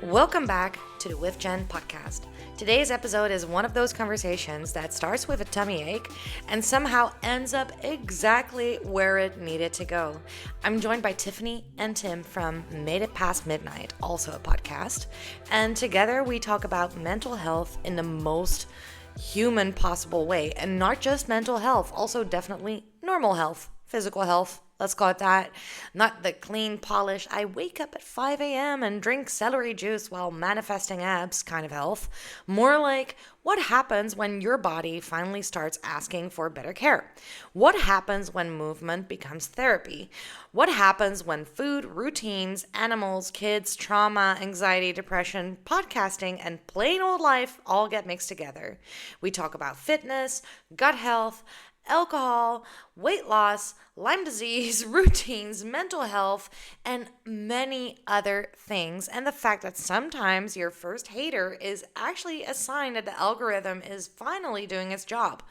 Welcome back to the With Jen podcast. Today's episode is one of those conversations that starts with a tummy ache and somehow ends up exactly where it needed to go. I'm joined by Tiffany and Tim from Made It Past Midnight, also a podcast, and together we talk about mental health in the most human possible way, and not just mental health, also definitely normal health, physical health. Let's call it that. Not the clean, polished, I wake up at 5 a.m. and drink celery juice while manifesting abs kind of health. More like what happens when your body finally starts asking for better care? What happens when movement becomes therapy? What happens when food, routines, animals, kids, trauma, anxiety, depression, podcasting, and plain old life all get mixed together? We talk about fitness, gut health, alcohol, weight loss, Lyme disease, routines, mental health, and many other things. And the fact that sometimes your first hater is actually a sign that the algorithm is finally doing its job.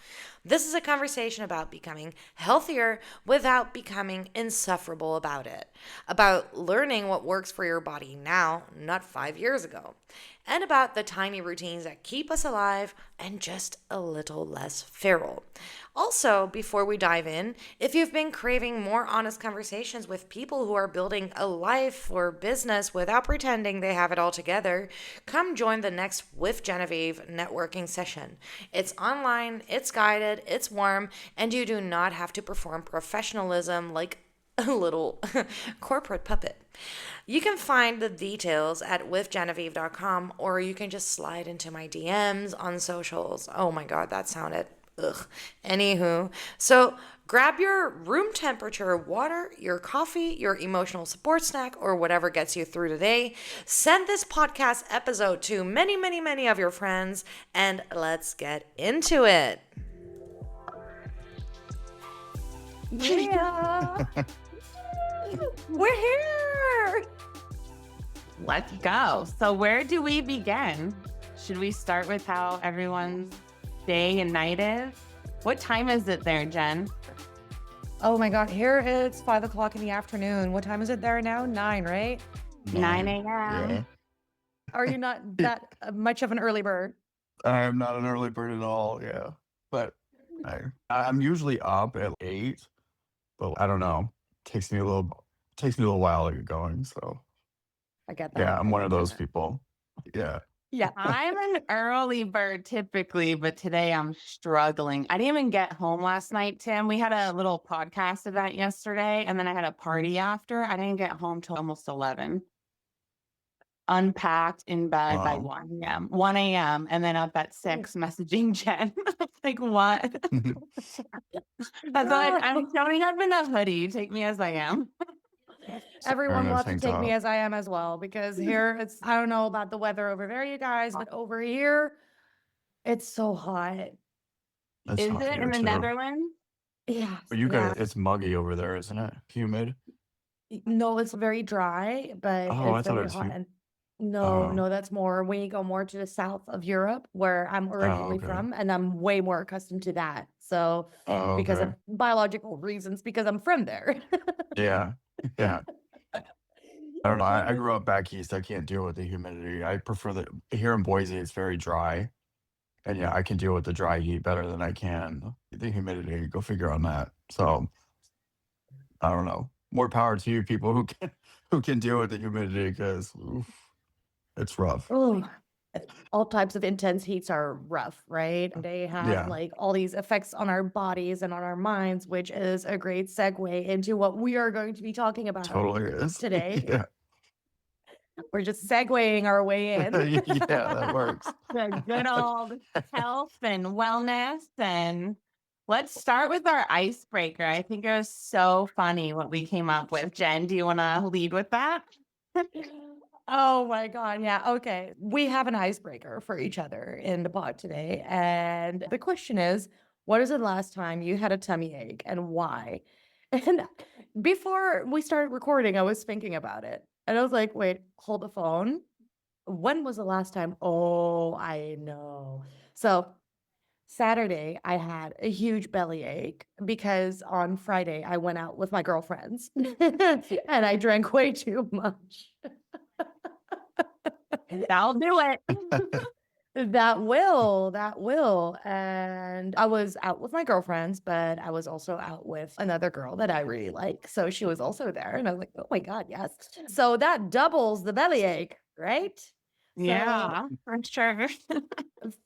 This is a conversation about becoming healthier without becoming insufferable about it, about learning what works for your body now, not 5 years ago, and about the tiny routines that keep us alive and just a little less feral. Also, before we dive in, if you've been craving more honest conversations with people who are building a life or business without pretending they have it all together, come join the next With Genevieve networking session. It's online, it's guided, it's warm, and you do not have to perform professionalism like a little corporate puppet. You can find the details at withgenevieve.com, or you can just slide into my DMs on socials. Oh my God, that sounded ugh. Anywho, so grab your room temperature water, your coffee, your emotional support snack, or whatever gets you through today. Send this podcast episode to many, many, many of your friends, and let's get into it. Yeah. We're here. Let's go. So where do we begin? Should we start with how everyone's day and night is? What time is it there, Jen? Oh my God, here it's 5 o'clock in the afternoon. What time is it there now? 9, right? 9 a.m. Yeah. Are you not that much of an early bird? I'm not an early bird at all, yeah. But I'm usually up at 8, but I don't know. Takes me a little while to get going. So I get that. yeah, I'm one of those people. Yeah. Yeah. I'm an early bird typically, but today I'm struggling. I didn't even get home last night, Tim. We had a little podcast event yesterday, and then I had a party after. I didn't get home till almost 11. Unpacked in bed by Wow. 1 a.m. and then up at 6 messaging Jen. Like, what? That's like, I'm showing up in a hoodie. Take me as I am. Everyone Fair wants to enough, take me thanks, as I am as well, because here it's, I don't know about the weather over there, you guys, but over here, it's so hot. It's Is hot it here in the too. Netherlands? Yeah. But you Yeah. guys, it's muggy over there, isn't it? Humid. No, it's very dry, but Oh, I it's thought it very was hot. humid. And no, Oh, that's more, we go more to the south of Europe, where I'm originally okay. from, and I'm way more accustomed to that. So, Oh, because okay. of biological reasons, because I'm from there. Yeah. Yeah. I don't know. I grew up back east. I can't deal with the humidity. I prefer here in Boise, it's very dry. And yeah, I can deal with the dry heat better than I can the humidity. Go figure on that. So I don't know. More power to you people who can deal with the humidity, because it's rough. Oh, all types of intense heats are rough, right? They have Yeah, like all these effects on our bodies and on our minds, which is a great segue into what we are going to be talking about totally is. today. Yeah. We're just segueing our way in. Yeah, that works. The good old health and wellness. And let's start with our icebreaker. I think it was so funny what we came up with. Jen, do you want to lead with that? Oh my God. Yeah. Okay. We have an icebreaker for each other in the pod today. And the question is, what is the last time you had a tummy ache and why? And before we started recording, I was thinking about it. And I was like, wait, hold the phone. When was the last time? Oh, I know. So Saturday, I had a huge bellyache because on Friday I went out with my girlfriends and I drank way too much. That'll do it. That will. And I was out with my girlfriends, but I was also out with another girl that I really like. So she was also there. And I was like, oh my God, yes. So that doubles the bellyache, right? Yeah, for sure.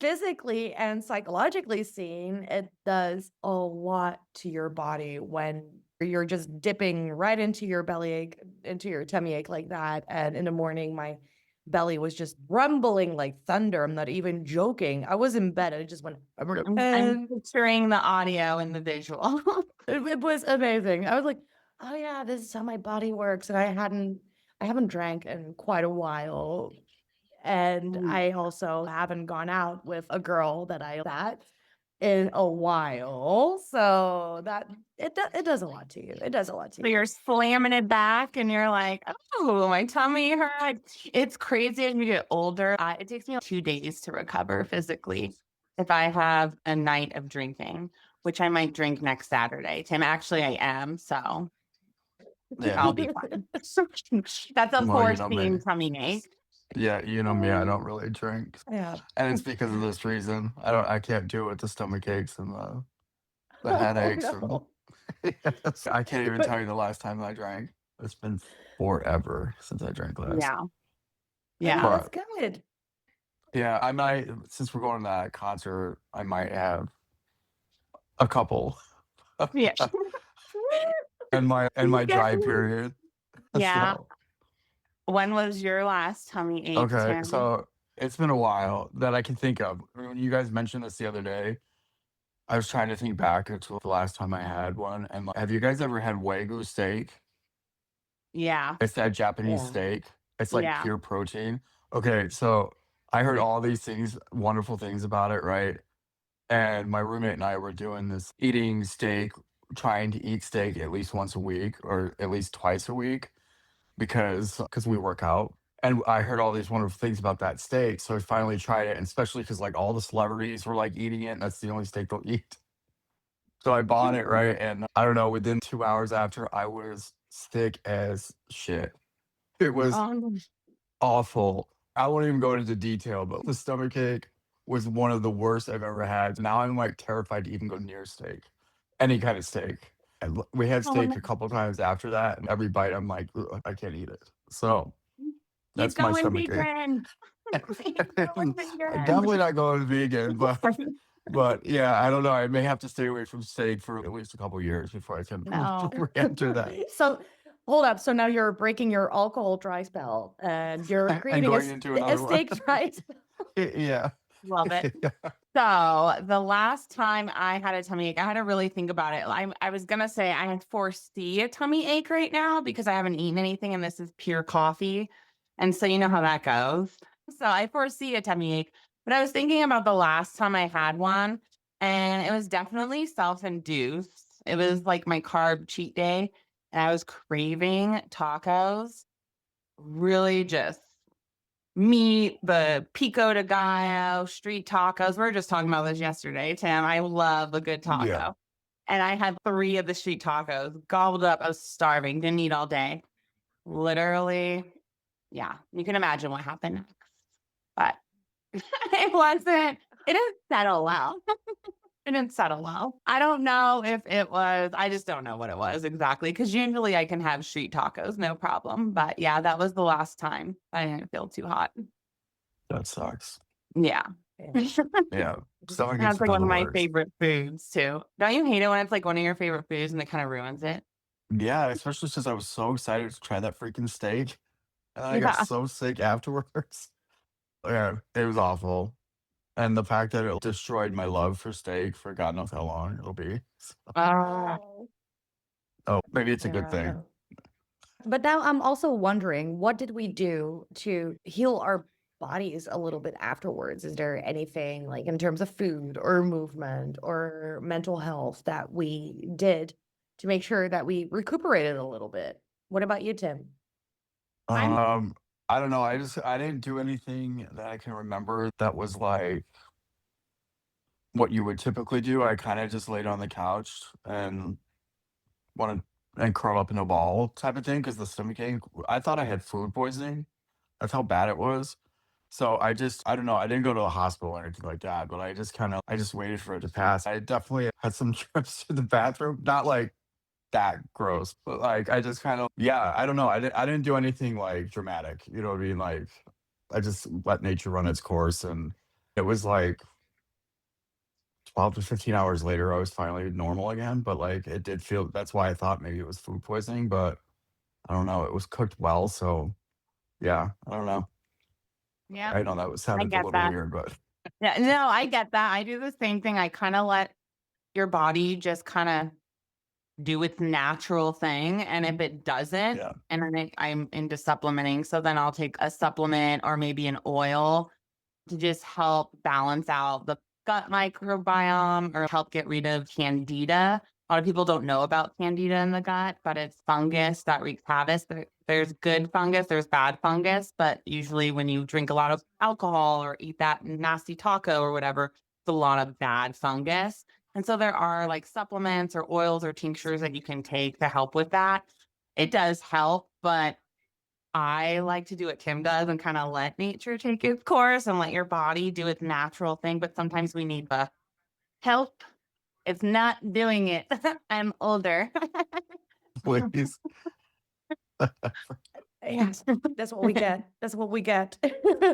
Physically and psychologically seen, it does a lot to your body when you're just dipping right into your bellyache, into your tummy ache like that. And in the morning, my belly was just rumbling like thunder. I'm not even joking. I was in bed and it just went, I'm picturing the audio and the visual. it was amazing. I was like, oh yeah, this is how my body works. And I haven't drank in quite a while. And I also haven't gone out with a girl that in a while. So that it does a lot to you. It does a lot to So you. you're slamming it back and you're like, oh, my tummy hurt. It's crazy as you get older. It takes me 2 days to recover physically if I have a night of drinking, which I might drink next Saturday. Tim, actually, I am. So Yeah. I'll be fine. That's a Well, you know me. foreseen tummy ache. Yeah, you know me, I don't really drink. Yeah. And it's because of this reason. I can't do it with the stomach aches and the Oh, headaches and no. yes. I can't even But tell you the last time I drank. It's been forever since I drank last. Yeah. oh, Yeah. that's But good. yeah, I might since we're going to that concert, I might have a couple Yeah. in my dry Yes. period. Yeah. So When was your last tummy ache, okay, Tim? so it's been a while that I can think of. When you guys mentioned this the other day, I was trying to think back to the last time I had one. And like, have you guys ever had Wagyu steak? Yeah. It's that Japanese Yeah. steak. It's like Yeah. pure protein. Okay, so I heard all these things, wonderful things about it, right? And my roommate and I were doing this eating steak, trying to eat steak at least once a week or at least twice a week because we work out. And I heard all these wonderful things about that steak. So I finally tried it, and especially because like all the celebrities were like eating it, and that's the only steak they'll eat. So I bought it, right? And I don't know, within 2 hours after, I was sick as shit. It was Um, awful. I won't even go into detail, but the stomach ache was one of the worst I've ever had. Now I'm like terrified to even go near steak, any kind of steak. And we had oh, steak no. a couple times after that, and every bite I'm like, "Ugh, I can't eat it." So Keep that's my going stomach ache. vegan. Keep going I'm vegan. definitely not going vegan, but yeah, I don't know. I may have to stay away from steak for at least a couple years before I can No. re-enter that. So hold up. So now you're breaking your alcohol dry spell and you're And creating going into a another one. steak dry spell. Yeah. Love it. Yeah. So the last time I had a tummy ache, I had to really think about it. I was gonna say I foresee a tummy ache right now because I haven't eaten anything and this is pure coffee. And so you know how that goes. So I foresee a tummy ache. But I was thinking about the last time I had one, and it was definitely self-induced. It was like my carb cheat day, and I was craving tacos. Really just meat, the pico de gallo, street tacos. We were just talking about this yesterday, Tim. I love a good taco. Yeah. And I had 3 of the street tacos, gobbled up. I was starving, didn't eat all day. Literally, yeah, you can imagine what happened next. But it didn't settle well. It didn't settle well. I don't know if it was, I just don't know what it was exactly. Cause usually I can have street tacos, no problem. But yeah, that was the last time I didn't feel too hot. That sucks. Yeah. Yeah. Stomach That's aches like are one the of my worst. favorite foods too. Don't you hate it when it's like one of your favorite foods and it kind of ruins it? Yeah, especially since I was so excited to try that freaking steak. And I got Yeah. so sick afterwards. Yeah, it was awful. And the fact that it destroyed my love for steak for God knows how long it'll be. Ah. Oh, maybe it's a good Yeah. thing. But now I'm also wondering, what did we do to heal our bodies a little bit afterwards? Is there anything like in terms of food or movement or mental health that we did to make sure that we recuperated a little bit? What about you, Tim? I'm I don't know. I didn't do anything that I can remember that was like what you would typically do. I kind of just laid on the couch and wanted and curled up in a ball type of thing because the stomach ache. I thought I had food poisoning. That's how bad it was. So I don't know, I didn't go to the hospital or anything like that, but I just waited for it to pass. I definitely had some trips to the bathroom, not like that gross, but like I just kind of, yeah, I don't know. I didn't do anything like dramatic. You know what I mean? Like I just let nature run its course, and it was like 12 to 15 hours later, I was finally normal again. But like it did feel, that's why I thought maybe it was food poisoning, but I don't know. It was cooked well. So yeah, I don't know. Yeah, I know that was I sounded a get little that. weird, but Yeah, no, I get that. I do the same thing. I kind of let your body just kind of do its natural thing. And if it doesn't, yeah. and I'm into supplementing, so then I'll take a supplement or maybe an oil to just help balance out the gut microbiome or help get rid of candida. A lot of people don't know about candida in the gut, but it's fungus that wreaks havoc. There's good fungus, there's bad fungus, but usually when you drink a lot of alcohol or eat that nasty taco or whatever, it's a lot of bad fungus. And so there are like supplements or oils or tinctures that you can take to help with that. It does help, but I like to do what Tim does and kind of let nature take its course and let your body do its natural thing. But sometimes we need the help. It's not doing it. I'm older. Please. Yes, that's what we get. That's what we get.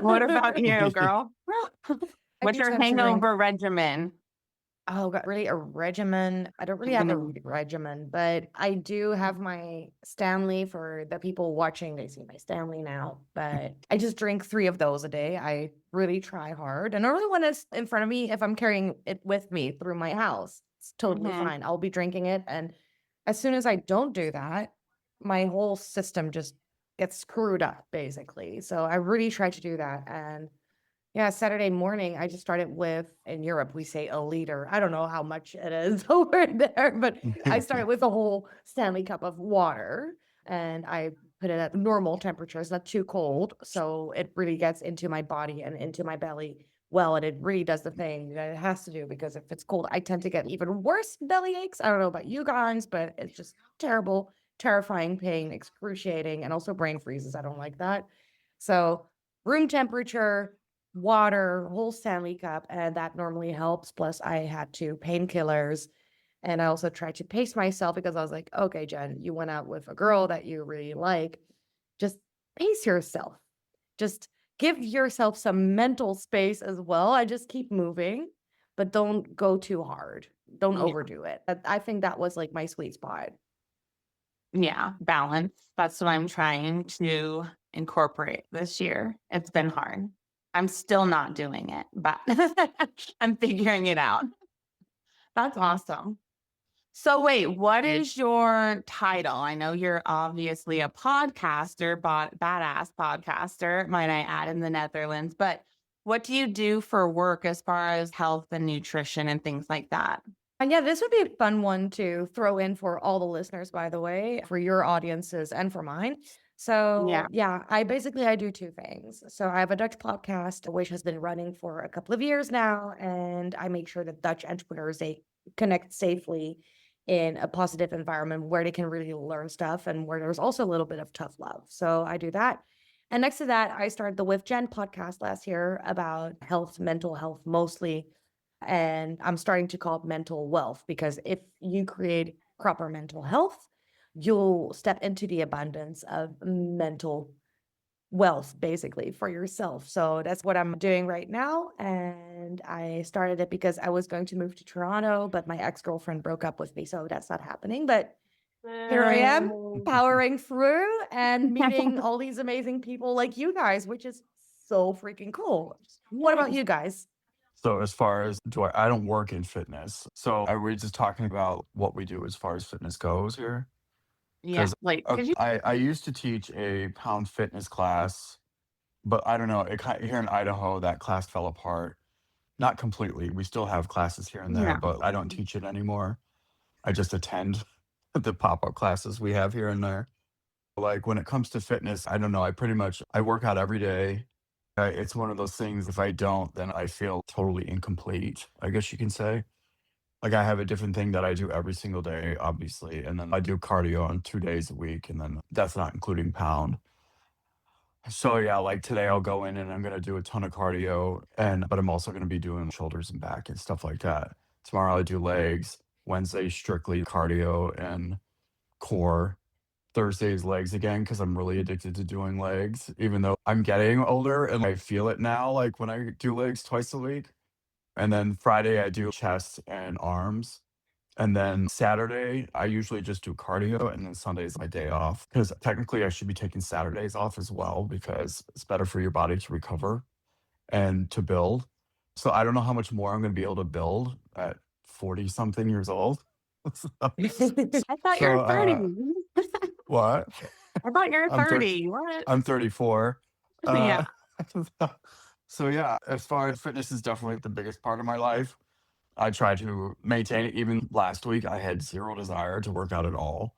What about you, girl? I What's do your tend to drink. hangover regimen? Oh, God, really a regimen? I don't really have a regimen, but I do have my Stanley for the people watching. They see my Stanley now, but I just drink 3 of those a day. I really try hard. And normally when it's in front of me, if I'm carrying it with me through my house, it's totally Mhm. fine. I'll be drinking it. And as soon as I don't do that, my whole system just gets screwed up, basically. So I really try to do that. And yeah, Saturday morning, I just started with, in Europe, we say a liter. I don't know how much it is over there, but I started with a whole Stanley cup of water and I put it at normal temperature. It's not too cold. So it really gets into my body and into my belly well. And it really does the thing that it has to do because if it's cold, I tend to get even worse belly aches. I don't know about you guys, but it's just terrible, terrifying pain, excruciating, and also brain freezes. I don't like that. So room temperature, water, whole Stanley cup, and that normally helps. Plus, I had 2 painkillers. And I also tried to pace myself because I was like, okay, Jen, you went out with a girl that you really like. Just pace yourself. Just give yourself some mental space as well. I just keep moving, but don't go too hard. Don't Yeah. overdo it. I think that was like my sweet spot. Yeah, balance. That's what I'm trying to incorporate this year. It's been hard. I'm still not doing it, but I'm figuring it out. That's awesome. So wait, what is your title? I know you're obviously a podcaster, badass podcaster, might I add, in the Netherlands, but what do you do for work as far as health and nutrition and things like that? And yeah, this would be a fun one to throw in for all the listeners, by the way, for your audiences and for mine. Yeah. So yeah, I do 2 things. So I have a Dutch podcast, which has been running for a couple of years now, and I make sure that Dutch entrepreneurs, they connect safely in a positive environment where they can really learn stuff and where there's also a little bit of tough love. So I do that. And next to that, I started the With Jen podcast last year about health, mental health mostly, and I'm starting to call it mental wealth because if you create proper mental health, you'll step into the abundance of mental wealth basically for yourself. So that's what I'm doing right now. And I started it because I was going to move to Toronto, but my ex-girlfriend broke up with me. So that's not happening. But here I am powering through and meeting all these amazing people like you guys, which is so freaking cool. What about you guys? So as far as I don't work in fitness. So are we just talking about what we do as far as fitness goes here? Yeah, Because like, could you? I used to teach a pound fitness class, but I don't know, here in Idaho, that class fell apart. Not completely. We still have classes here and there, Yeah. but I don't teach it anymore. I just attend the pop-up classes we have here and there. Like when it comes to fitness, I don't know. I work out every day. It's one of those things. If I don't, then I feel totally incomplete, I guess you can say. Like I have a different thing that I do every single day, obviously. And then I do cardio on 2 days a week. And then that's not including pound. So yeah, like today I'll go in and I'm gonna do a ton of cardio, but I'm also gonna be doing shoulders and back and stuff like that. Tomorrow I do legs. Wednesday strictly cardio and core. Thursday is legs again because I'm really addicted to doing legs, even though I'm getting older and I feel it now, like when I do legs twice a week. And then Friday I do chest and arms. And then Saturday, I usually just do cardio, and then Sunday is my day off. Because technically, I should be taking Saturdays off as well because it's better for your body to recover and to build. So I don't know how much more I'm going to be able to build at 40 something years old. So, I thought you so, were 30. what? I thought you were I'm 30. What? I'm 34. Yeah. Uh, so yeah, as far as fitness is definitely the biggest part of my life. I try to maintain it. Even last week, I had zero desire to work out at all,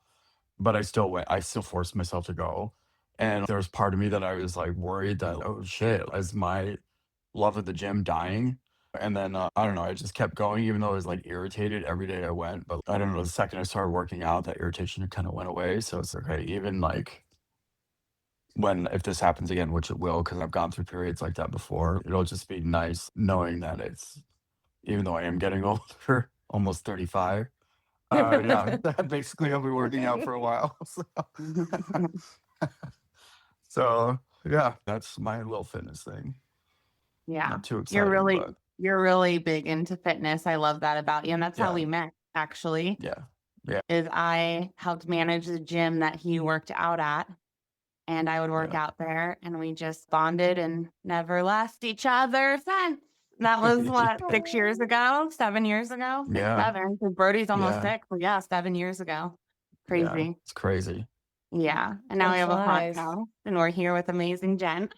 but I still went. I still forced myself to go. And there was part of me that I was like worried that, oh shit, is my love of the gym dying? And then I don't know. I just kept going, even though I was like irritated every day I went. But I don't know. The second I started working out, that irritation kind of went away. So it's okay. Even like if this happens again, which it will, because I've gone through periods like that before, it'll just be nice knowing that it's, even though I am getting older, almost 35. Yeah, basically I'll be working out for a while. So yeah, that's my little fitness thing. Yeah. Not too You're exciting, but really big into fitness. I love that about you. And that's how we yeah, met, actually, yeah, yeah, is I helped manage the gym that he worked out at. And I would work yeah. out there, and we just bonded and never left each other since. That was what, 6 years ago, 7 years ago, six, Yeah, 7. Because Brody's almost yeah, 6. But yeah, 7 years ago. yeah. Crazy. It's crazy. Yeah. And now Time we have a flies. podcast, and we're here with amazing Jen.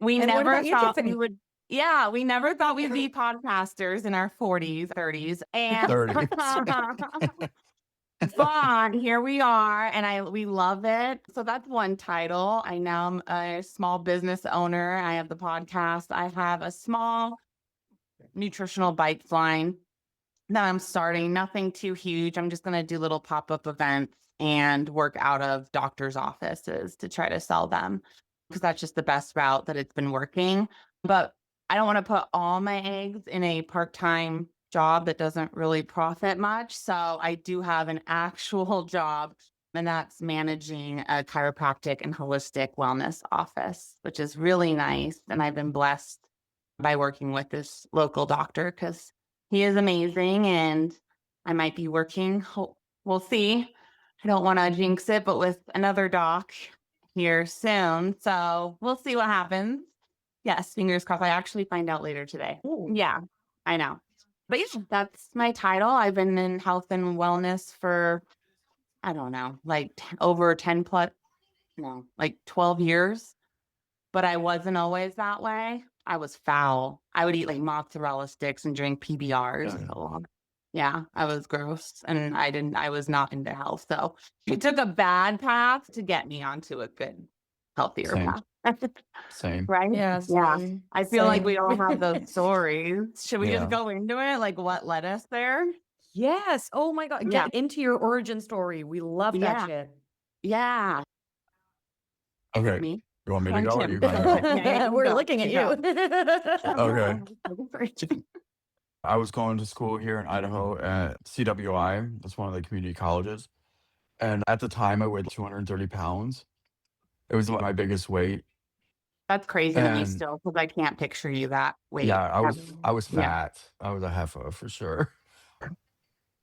We And what never about you, thought we Tiffany? would. Yeah, we never thought we'd be podcasters in our 40s, 30s. And 30. but here we are, and we love it. So that's one title. I now am a small business owner. I have the podcast. I have a small nutritional bites line that I'm starting. Nothing too huge. I'm just going to do little pop-up events and work out of doctors' offices to try to sell them, because that's just the best route that it's been working. But I don't want to put all my eggs in a part-time job that doesn't really profit much. So I do have an actual job, and that's managing a chiropractic and holistic wellness office, which is really nice. And I've been blessed by working with this local doctor because he is amazing, and I might be working. We'll see. I don't want to jinx it, but with another doc here soon. So we'll see what happens. Yes, fingers crossed. I actually find out later today. Ooh. Yeah, I know. But yeah, that's my title. I've been in health and wellness for, I don't know, like over 10 plus, no, like 12 years. But I wasn't always that way. I was foul. I would eat like mozzarella sticks and drink PBRs. Yeah, Yeah, I was gross, and I was not into health. So it took a bad path to get me onto a good, healthier same, path. same. Right? Yeah, Yeah. same. I feel like we all Same. have those stories. Should we just Yeah. go into it? Like what led us there? Yes. Oh my God. Yeah. Get into your origin story. We love that Yeah. shit. Yeah. Okay. Me. You want me to And go or Tim. you gonna go? Yeah, you We're go. looking at You you. Okay. go. I was going to school here in Idaho at CWI. That's one of the community colleges. And at the time, I weighed 230 pounds. It was my biggest weight. That's crazy to me And still, because I can't picture you that weight. yeah, I was Yeah. fat. I was a heifer for sure.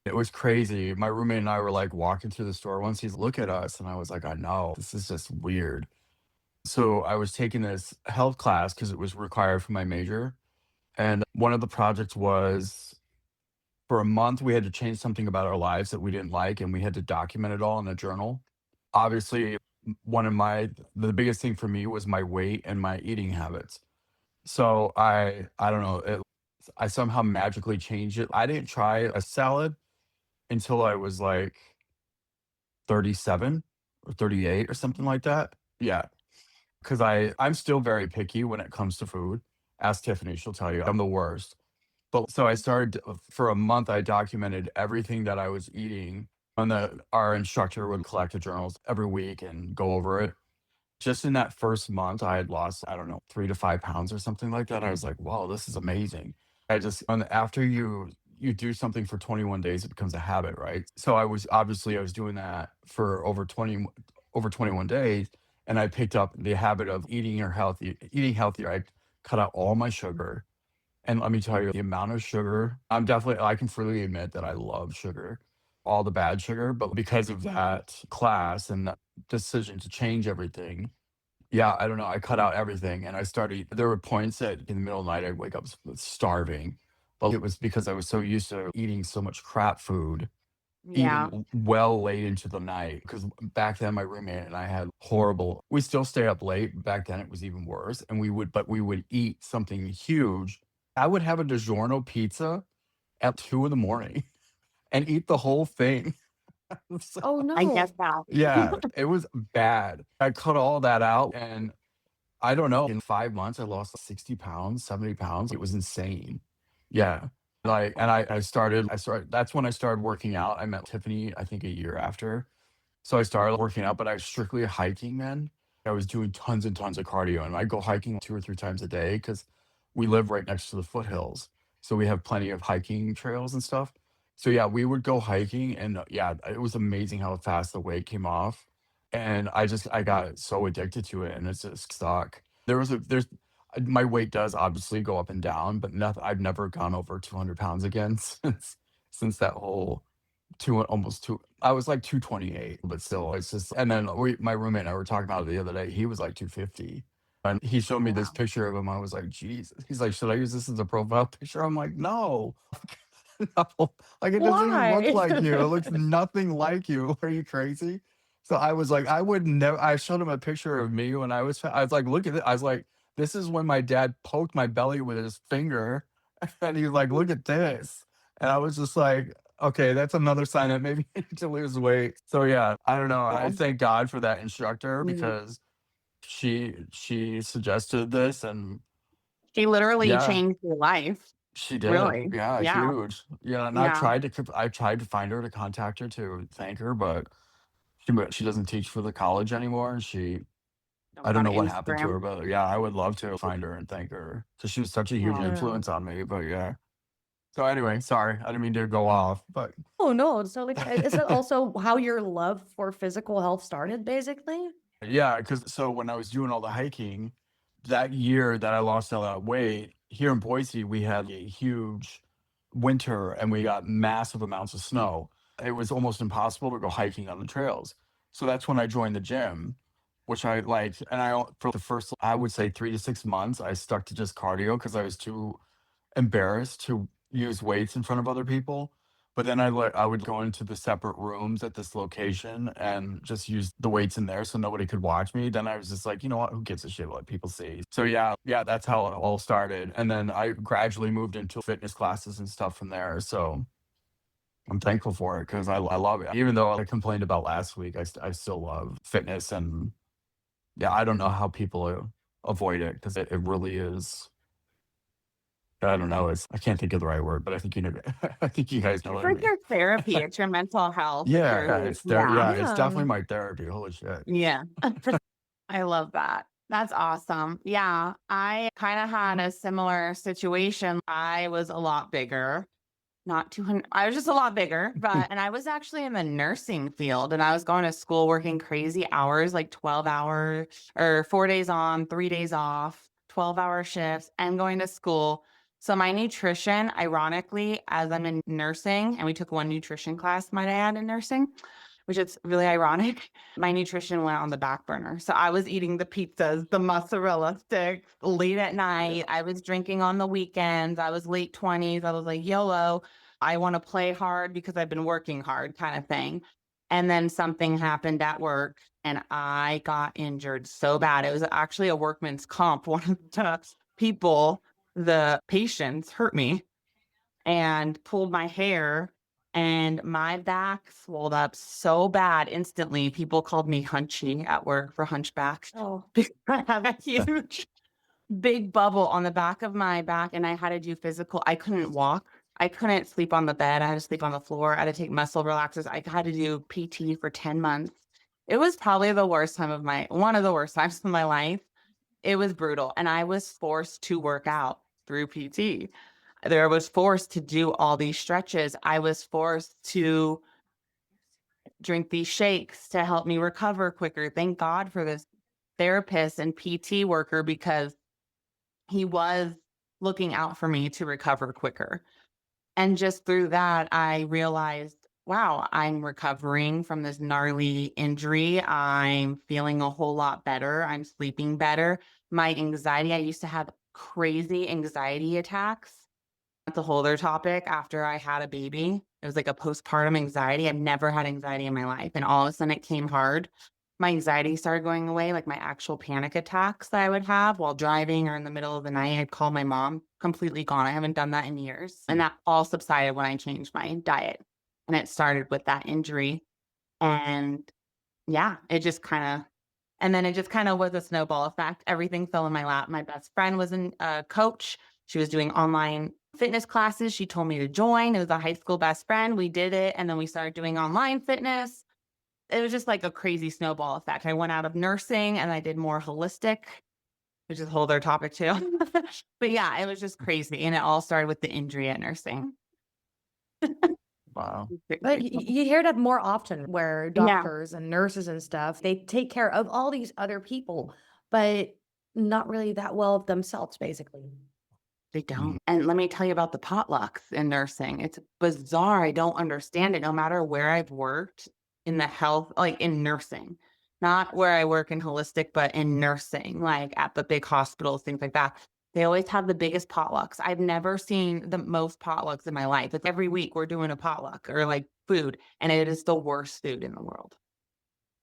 It was crazy. My roommate and I were like walking through the store once. He's look at us, and I was like, I know this is just weird. So I was taking this health class because it was required for my major. And one of the projects was for a month, we had to change something about our lives that we didn't like, and we had to document it all in a journal. Obviously, the biggest thing for me was my weight and my eating habits. So I don't know, I somehow magically changed it. I didn't try a salad until I was like 37 or 38 or something like that. Yeah, because I'm still very picky when it comes to food. Ask Tiffany, she'll tell you I'm the worst. But so I started for a month, I documented everything that I was eating. And our instructor would collect the journals every week and go over it. Just in that first month, I had lost, I don't know, 3 to 5 pounds or something like that. I was like, wow, this is amazing. And after you do something for 21 days, it becomes a habit, right? So I was doing that for over 21 days, and I picked up the habit of eating healthy. I cut out all my sugar. And let me tell you, the amount of sugar, I can freely admit that I love sugar, all the bad sugar, but because of that class and that decision to change everything, yeah, I don't know, I cut out everything and there were points that in the middle of the night I'd wake up starving. But it was because I was so used to eating so much crap food, even Yeah. well late into the night. Because back then my roommate and I had horrible, we still stay up late. Back then it was even worse. But we would eat something huge. I would have a DiGiorno pizza at 2 in the morning and eat the whole thing. So, Oh I no. get that. yeah, it was bad. I cut all that out and I don't know, in 5 months I lost 60 pounds, 70 pounds. It was insane. Yeah. That's when I started working out. I met Tiffany, I think a year after. So I started working out, but I was strictly hiking then. I was doing tons and tons of cardio, and I go hiking 2 or 3 times a day because we live right next to the foothills. So we have plenty of hiking trails and stuff. So yeah, we would go hiking, and yeah, it was amazing how fast the weight came off. And I got so addicted to it, and it's just stuck. My weight does obviously go up and down, but nothing. I've never gone over 200 pounds again since that whole two almost two. I was like 228, but still, it's just. And then my roommate and I were talking about it the other day. He was like 250, and he showed me this Wow. picture of him. I was like, Jesus. He's like, should I use this as a profile picture? I'm like, no, no. Like it doesn't even look Why? like you. It looks nothing like you. Are you crazy? So I was like, I would never. I showed him a picture of me when I was. I was like, look at it. I was like, this is when my dad poked my belly with his finger, and he's like, look at this. And I was just like, okay, that's another sign that maybe I need to lose weight. So yeah, I don't know. I Yeah. thank God for that instructor Mhm. because she suggested this and She literally yeah, changed your life. she did. Really. Yeah, Yeah. huge. Yeah, and Yeah. I tried to find her to contact her to thank her, but she doesn't teach for the college anymore. Don't I don't got know an what happened to Instagram. her, but yeah, I would love to find her and thank her because she was such a huge Oh. Yeah. influence on me. But yeah. So anyway, sorry, I didn't mean to go off, but Oh no, it's totally fine. Is it also how your love for physical health started, basically? yeah, because so when I was doing all the hiking, that year that I lost all that weight, here in Boise, we had a huge winter and we got massive amounts of snow. It was almost impossible to go hiking on the trails. So that's when I joined the gym, which I liked. And for the first, I would say 3 to 6 months, I stuck to just cardio because I was too embarrassed to use weights in front of other people. But then I would go into the separate rooms at this location and just use the weights in there so nobody could watch me. Then I was just like, you know what? Who gives a shit what people see? So yeah, that's how it all started. And then I gradually moved into fitness classes and stuff from there. So I'm thankful for it because I love it. Even though I complained about last week, I still love fitness. And yeah, I don't know how people avoid it because it really is. I don't know. I can't think of the right word, but I think you know. I think you guys know It's what I like mean. your therapy. It's your mental health. Yeah, yeah, Your it's there. yeah. Yeah, it's Yeah. definitely my therapy. Holy shit. Yeah. I love that. That's awesome. Yeah. I kind of had a similar situation. I was a lot bigger, not 200. I was just a lot bigger, and I was actually in the nursing field and I was going to school working crazy hours, like 12 hours or 4 days on, 3 days off, 12-hour shifts and going to school. So my nutrition, ironically, as I'm in nursing and we took one nutrition class, might I add, in nursing, which is really ironic. My nutrition went on the back burner. So I was eating the pizzas, the mozzarella sticks late at night. I was drinking on the weekends. I was late 20s. I was like, YOLO. I want to play hard because I've been working hard, kind of thing. And then something happened at work and I got injured so bad. It was actually a workman's comp. One of the people, the patients, hurt me and pulled my hair, and my back swelled up so bad instantly. People called me hunchy at work for hunchback Oh. because I have a huge big bubble on the back of my back and I had to do physical. I couldn't walk. I couldn't sleep on the bed. I had to sleep on the floor. I had to take muscle relaxers. I had to do PT for 10 months. It was probably one of the worst times of my life. It was brutal. And I was forced to work out through PT. There was forced to do all these stretches. I was forced to drink these shakes to help me recover quicker. Thank God for this therapist and PT worker because he was looking out for me to recover quicker. And just through that, I realized, wow, I'm recovering from this gnarly injury. I'm feeling a whole lot better. I'm sleeping better. My anxiety, I used to have crazy anxiety attacks. That's a whole other topic after I had a baby. It was like a postpartum anxiety. I've never had anxiety in my life. And all of a sudden it came hard. My anxiety started going away, like my actual panic attacks that I would have while driving or in the middle of the night. I'd call my mom, completely gone. I haven't done that in years. And that all subsided when I changed my diet. And it started with that injury. And yeah, and then it just kind of was a snowball effect. Everything fell in my lap. My best friend was a coach. She was doing online fitness classes. She told me to join. It was a high school best friend. We did it. And then we started doing online fitness. It was just like a crazy snowball effect. I went out of nursing and I did more holistic, which is a whole other topic too. But yeah, it was just crazy. And it all started with the injury at nursing. Wow. But you hear that more often where Yeah. doctors and nurses and stuff, they take care of all these other people, but not really that well of themselves, basically. They don't. And let me tell you about the potlucks in nursing. It's bizarre. I don't understand it. No matter where I've worked in the health, like in nursing, not where I work in holistic, but in nursing, like at the big hospitals, things like that. They always have the biggest potlucks. I've never seen the most potlucks in my life. It's every week we're doing a potluck or like food, and it is the worst food in the world.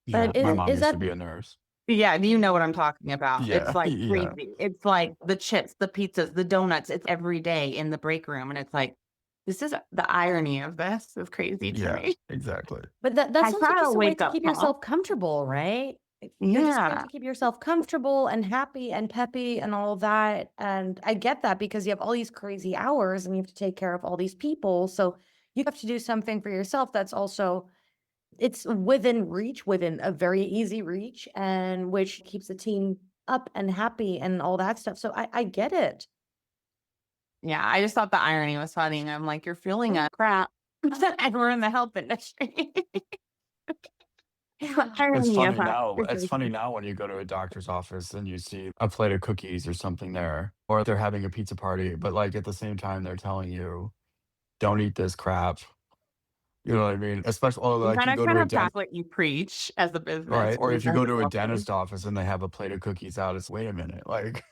Yeah, But my is mom is used that to be a nurse. Yeah, you know what I'm talking about. It's Yeah, like yeah, crazy. It's like the chips, the pizzas, the donuts. It's every day in the break room. And it's like, this is the irony of this is crazy to yeah, me. exactly. but that I sounds like try to just a way wake to up keep call. yourself comfortable, right? You're just trying Yeah. to keep yourself comfortable and happy and peppy and all that. And I get that because you have all these crazy hours and you have to take care of all these people. So you have to do something for yourself that's also it's within reach, within a very easy reach, and which keeps the team up and happy and all that stuff. So I get it. Yeah. I just thought the irony was funny. And I'm like, you're feeling a crap. And we're in the health industry. The It's irony of funny that. now. It's funny now when you go to a doctor's office and you see a plate of cookies or something there, or they're having a pizza party, but like at the same time they're telling you, "Don't eat this crap." You know what I mean? Especially, or You like you gotta go to kind a of dent, pass what you preach as a business right? Or in if you the go to a health field. dentist office and they have a plate of cookies out, it's wait a minute, like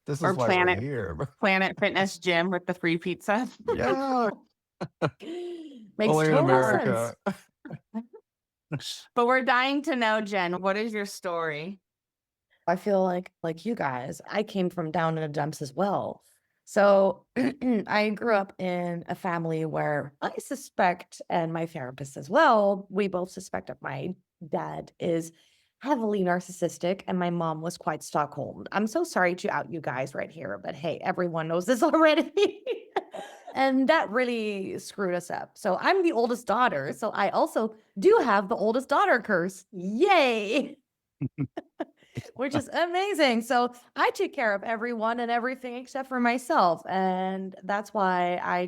this Or is why we're here. Planet Fitness Gym with the free pizza. Yeah, Makes only in total sense. America. But we're dying to know, Jen, what is your story? I feel like you guys, I came from down in the dumps as well. So I grew up in a family where I suspect, and my therapist as well, we both suspect that my dad is heavily narcissistic and my mom was quite Stockholmed. I'm so sorry to out you guys right here, but hey, everyone knows this already. And that really screwed us up. So I'm the oldest daughter. So I also do have the oldest daughter curse. Yay. Which is amazing. So I took care of everyone and everything except for myself. And that's why I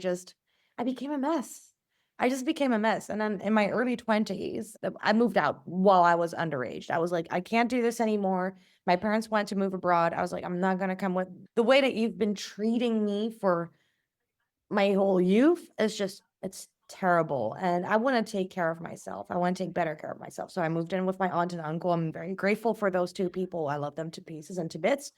became a mess. I just became a mess. And then in my early 20s, I moved out while I was underage. I was like, I can't do this anymore. My parents wanted to move abroad. I was like, I'm not going to come with the way that you've been treating me for my whole youth is just, it's terrible. And I want to take care of myself. I want to take better care of myself. So I moved in with my aunt and uncle. I'm very grateful for those two people. I love them to pieces and to bits.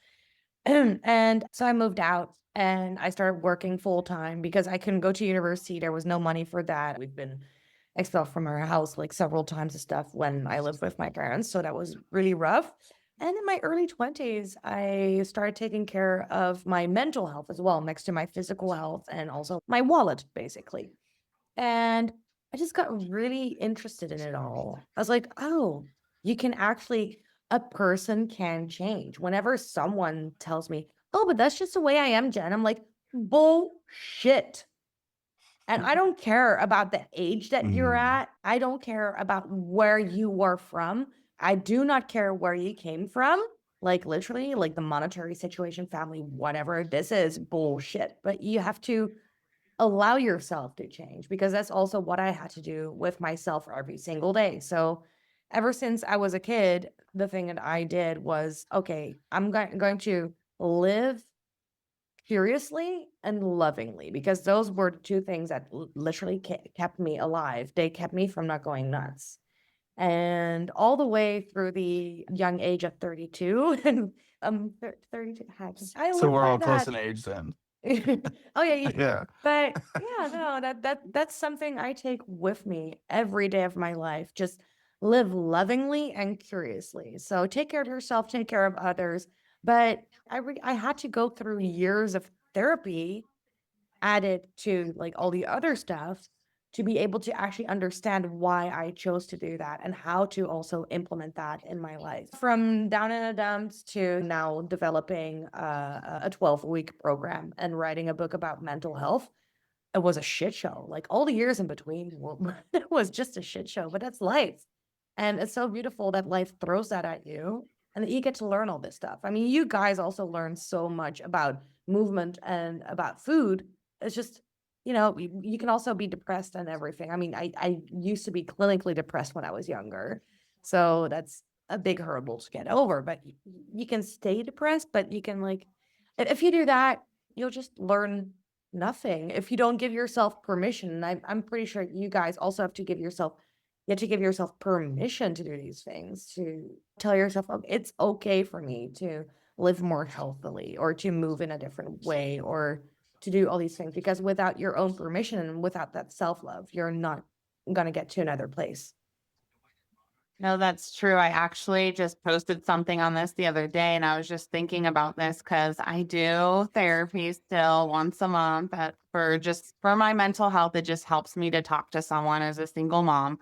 And so I moved out and I started working full time because I couldn't go to university. There was no money for that. We've been expelled from our house like several times and stuff when I lived with my parents. So that was really rough. And in my early 20s, I started taking care of my mental health as well, next to my physical health and also my wallet, basically. And I just got really interested in it all. I was like, oh, you can actually, a person can change. Whenever someone tells me, oh, but that's just the way I am, Jen, I'm like, bullshit. And I don't care about the age that you're at. I don't care about where you were from. I do not care where you came from. Like literally, like the monetary situation, family, whatever. This is bullshit. But you have to allow yourself to change, because that's also what I had to do with myself every single day. So ever since I was a kid, the thing that I did was, okay, I'm going to live curiously and lovingly, because those were the two things that literally kept me alive. They kept me from not going nuts. And all the way through the young age of 32 and 32, I So live we're by all close that. in age then. Oh yeah, Yeah. but yeah, no, that's something I take with me every day of my life. Just live lovingly and curiously. So take care of yourself, take care of others. But I had to go through years of therapy added to like all the other stuff to be able to actually understand why I chose to do that and how to also implement that in my life. From down in the dumps to now developing a 12-week program and writing a book about mental health. It was a shit show. Like all the years in between, it was just a shit show, but that's life. And it's so beautiful that life throws that at you and that you get to learn all this stuff. I mean, you guys also learn so much about movement and about food. It's just, you can also be depressed and everything. I mean, I used to be clinically depressed when I was younger. So that's a big hurdle to get over, but you can stay depressed, but you can like, if you do that, you'll just learn nothing if you don't give yourself permission. And I'm pretty sure you guys also have to give yourself, you have to give yourself permission to do these things, to tell yourself, oh, it's okay for me to live more healthily or to move in a different way or to do all these things, because without your own permission and without that self-love, you're not going to get to another place. No, that's true. I actually just posted something on this the other day, and I was just thinking about this because I do therapy still once a month for my mental health. It just helps me to talk to someone as a single mom.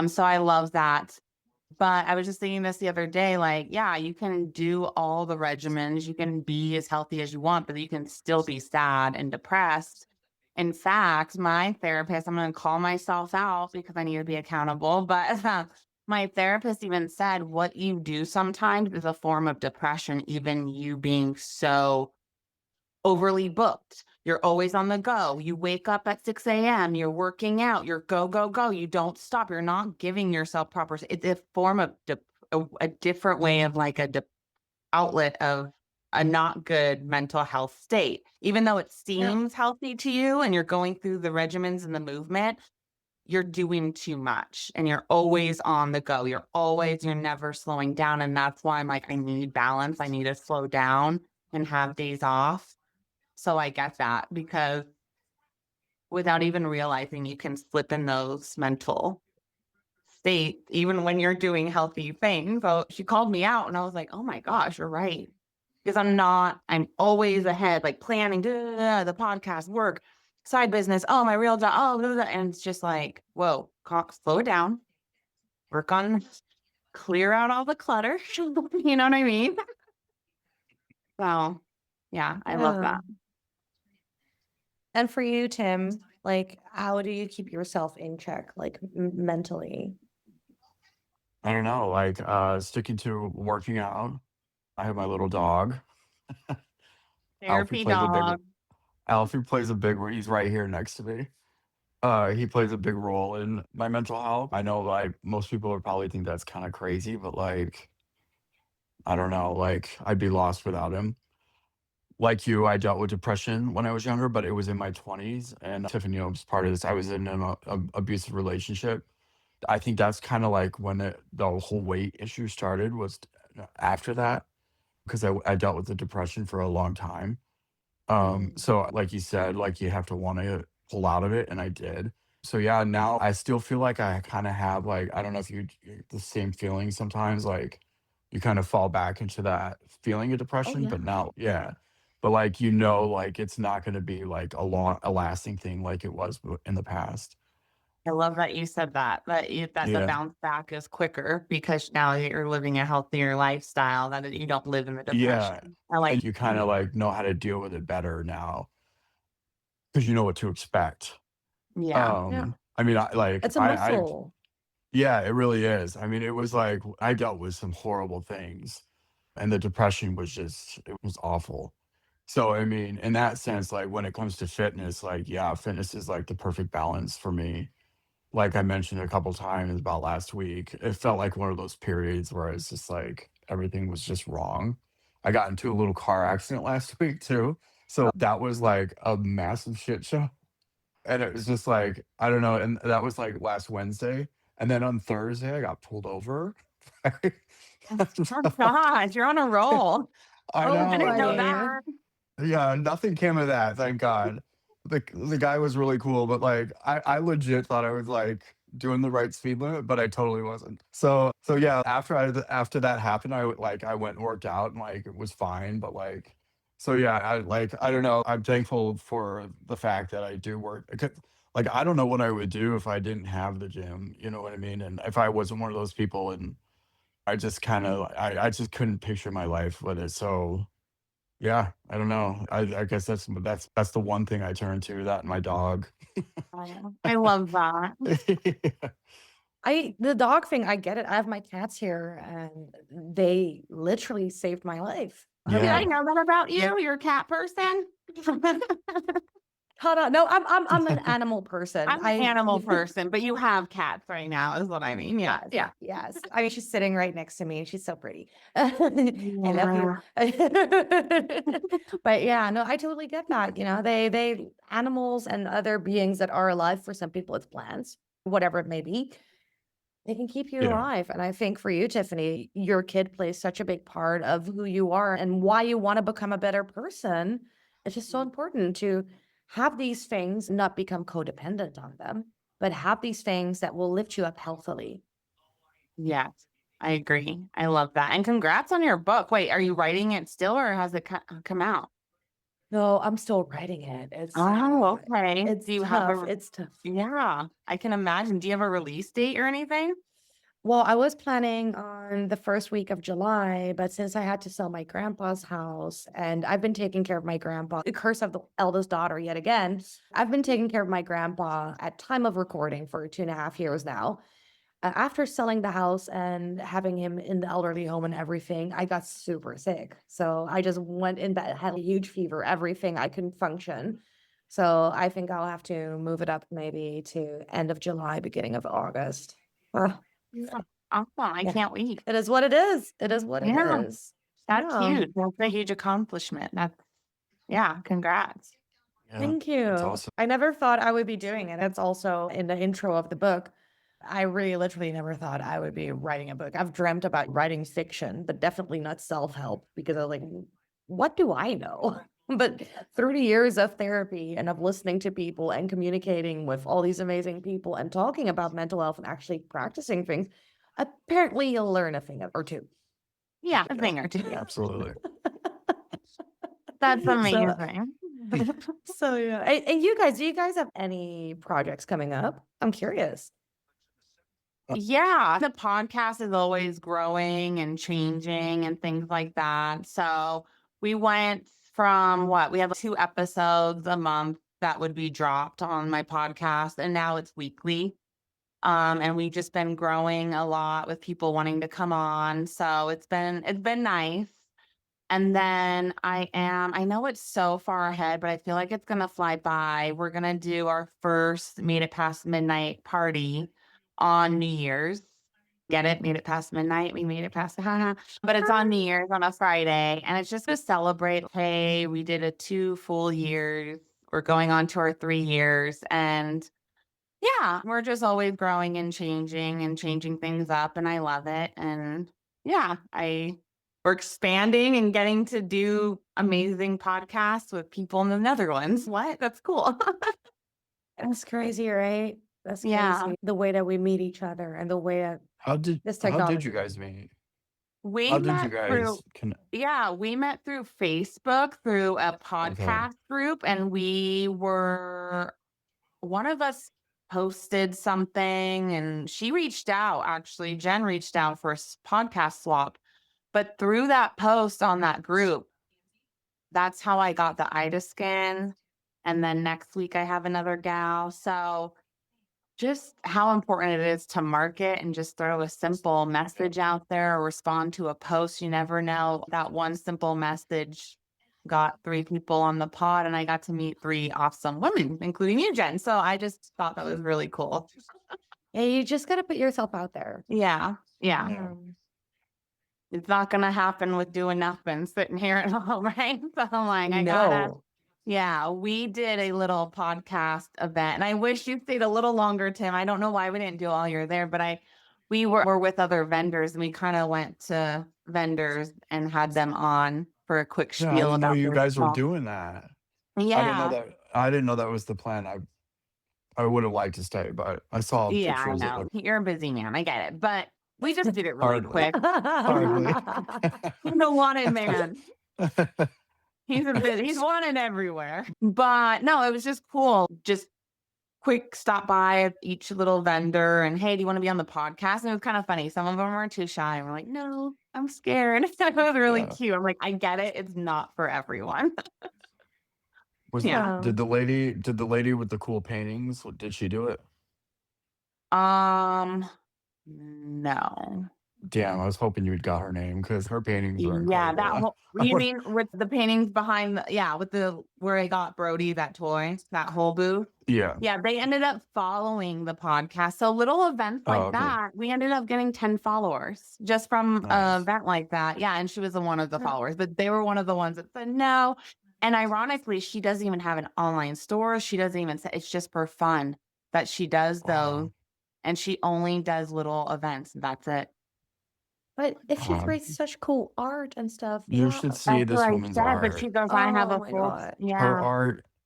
So I love that. But I was just thinking this the other day, like, yeah, you can do all the regimens, you can be as healthy as you want, but you can still be sad and depressed. In fact, my therapist, I'm going to call myself out because I need to be accountable, but my therapist even said what you do sometimes is a form of depression, even you being so overly booked. You're always on the go. You wake up at 6 a.m., you're working out, you're go, go, go. You don't stop. You're not giving yourself proper, it's a form of a different way of like outlet of a not good mental health state. Even though it Yeah. seems healthy to you and you're going through the regimens and the movement, you're doing too much and you're always on the go. You're never slowing down. And that's why I'm like, I need balance. I need to slow down and have days off. So I get that, because without even realizing, you can slip in those mental states, even when you're doing healthy things. So she called me out and I was like, oh my gosh, you're right. Because I'm always ahead, like planning the podcast, work, side business. Oh, my real job. Oh, blah, blah, blah. And it's just like, whoa, slow it down, work on, clear out all the clutter. You know what I mean? So yeah, I love Yeah. that. And for you, Tim, like, how do you keep yourself in check, like mentally? I don't know, like sticking to working out. I have my little dog. Alfie Therapy plays a big dog. Alfie plays a big he's right here next to me. He plays a big role in my mental health. I know like most people would probably think that's kind of crazy, but like I don't know, like I'd be lost without him. Like you, I dealt with depression when I was younger, but it was in my 20s. And Tiffany was part of this. I was in an abusive relationship. I think that's kind of like when the whole weight issue started was after that, because I dealt with the depression for a long time. So like you said, like you have to want to pull out of it, and I did. So yeah, now I still feel like I kind of have like I don't know if the same feeling sometimes, like you kind of fall back into that feeling of Oh depression, yeah. but now yeah. But like like it's not going to be like a lasting thing like it was in the past. I love that you said that, that the Yeah. bounce back is quicker because now you're living a healthier lifestyle, that you don't live in the Yeah. depression. I like, And you kind of like know how to deal with it better now because you know what to expect. Yeah. Yeah. I mean, It's a muscle. yeah, it really is. I mean, it was like I dealt with some horrible things, and the depression was just it was awful. So, I mean, in that sense, like when it comes to fitness, like, yeah, fitness is like the perfect balance for me. Like I mentioned a couple times about last week, it felt like one of those periods where it's just like everything was just wrong. I got into a little car accident last week too. So that was like a massive shit show. And it was just like, I don't know. And that was like last Wednesday. And then on Thursday, I got pulled over. Oh God, you're on a roll. I Oh, I didn't know. know buddy. that. Yeah, nothing came of that, thank God. The guy was really cool, but, like, I legit thought I was, like, doing the right speed limit, but I totally wasn't. So yeah, after that happened, I went and worked out and, like, it was fine, but, like so yeah, I don't know, I'm thankful for the fact that I do work like, I don't know what I would do if I didn't have the gym, you know what I mean? And if I wasn't one of those people and I just kinda I just couldn't picture my life with it, so yeah, I don't know. I guess that's the one thing I turn to, that and my dog. I love that. The dog thing, I get it. I have my cats here and they literally saved my life. Did I Yeah. know that about you? You're a cat person? Hold on. No, I'm an animal person. I'm an animal person, but you have cats right now, is what I mean. Yeah. Yes, Yeah. yes. I mean, she's sitting right next to me and she's so pretty. I love you. But yeah, no, I totally get that. You know, they animals and other beings that are alive, for some people it's plants, whatever it may be, they can keep you Yeah. alive. And I think for you, Tiffany, your kid plays such a big part of who you are and why you want to become a better person. It's just so important to have these things, not become codependent on them, but have these things that will lift you up healthily. Yes, I agree. I love that. And congrats on your book. Wait, are you writing it still or has it come out? No, I'm still writing it. Oh, okay. It's Do you have tough. a, It's tough. yeah, I can imagine. Do you have a release date or anything? Well, I was planning on the first week of July, but since I had to sell my grandpa's house and I've been taking care of my grandpa, the curse of the eldest daughter yet again, I've been taking care of my grandpa at time of recording for 2.5 years now. After selling the house and having him in the elderly home and everything, I got super sick. So I just went in bed, had a huge fever, everything. I couldn't function. So I think I'll have to move it up maybe to end of July, beginning of August. Uh, Yeah. Awesome. I yeah, can't wait. it is what it is. It is what it Yeah, is. that's Yeah. huge. That's a huge accomplishment. Yeah, congrats. Yeah. Thank That's you. awesome. I never thought I would be doing it. It's also in the intro of the book. I really literally never thought I would be writing a book. I've dreamt about writing fiction, but definitely not self-help because I was like, what do I know? But through the years of therapy and of listening to people and communicating with all these amazing people and talking about mental health and actually practicing things, apparently you'll learn a thing or two. Yeah, a Yeah. thing or two. Absolutely. That's So, amazing. so yeah. And you guys, do you guys have any projects coming up? I'm curious. Yeah, the podcast is always growing and changing and things like that. So we went from what we have 2 episodes a month that would be dropped on my podcast, and now it's weekly. And we've just been growing a lot with people wanting to come on. So it's been nice. And then I know it's so far ahead, but I feel like it's gonna fly by. We're gonna do our first Made It Past Midnight party on New Year's. Get it? Made it past midnight. We made it past, but it's on New Year's on a Friday. And it's just to celebrate, hey, we did a 2 full years. We're going on to our 3 years. And yeah, we're just always growing and changing things up. And I love it. And yeah, we're expanding and getting to do amazing podcasts with people in the Netherlands. What? That's cool. That's crazy, right? That's Yeah. crazy. The way that we meet each other and the way that this How did you technology. guys meet? We How did you met through, guys connect? yeah, we met through Facebook, through a Okay. podcast group, and one of us posted something and she reached out, actually. Jen reached out for a podcast swap. But through that post on that group, that's how I got the Ida skin. And then next week I have another gal. So just how important it is to market and just throw a simple message out there or respond to a post. You never know. That one simple message got 3 people on the pod, and I got to meet 3 awesome women, including you, Jen. So I just thought that was really cool. Yeah, you just got to put yourself out there. Yeah. Yeah. Yeah. It's not going to happen with doing nothing, sitting here at home, right? So I'm like, I gotta. No. Yeah, we did a little podcast event, and I wish you stayed a little longer, Tim. I don't know why we didn't do all you're there, but we were with other vendors, and we kind of went to vendors and had them on for a quick Yeah, I spiel didn't know about you their guys were small. doing that. Yeah, I didn't know that was the plan. I would have liked to stay, but I saw yeah, I pictures. It know. looked You're a busy man. I get it, but we just did it really hardly. quick. Hardly. He's a wanted man. He's wanted everywhere. But no, it was just cool. Just quick stop by at each little vendor and, hey, do you want to be on the podcast? And it was kind of funny. Some of them were too shy and were like, no, I'm scared. It was really Yeah. cute. I'm like, I get it. It's not for everyone. Yeah. Did the lady with the cool paintings, did she do it? No. Damn, I was hoping you'd got her name because her paintings were Yeah, incredible. that whole, you mean with the paintings behind with the where I got Brody that toy, that whole booth? Yeah. Yeah, they ended up following the podcast. So little events like okay. that, we ended up getting 10 followers just from Nice. an event like that. Yeah, and she was one of the followers, but they were one of the ones that said no. And ironically, she doesn't even have an online store. She doesn't even say, it's just for fun that she does those. Wow. And she only does little events. That's it. But if she Um, creates such cool art and stuff, You yeah. should see That's this what I woman's said, but art. she goes, I have Oh a my full, God.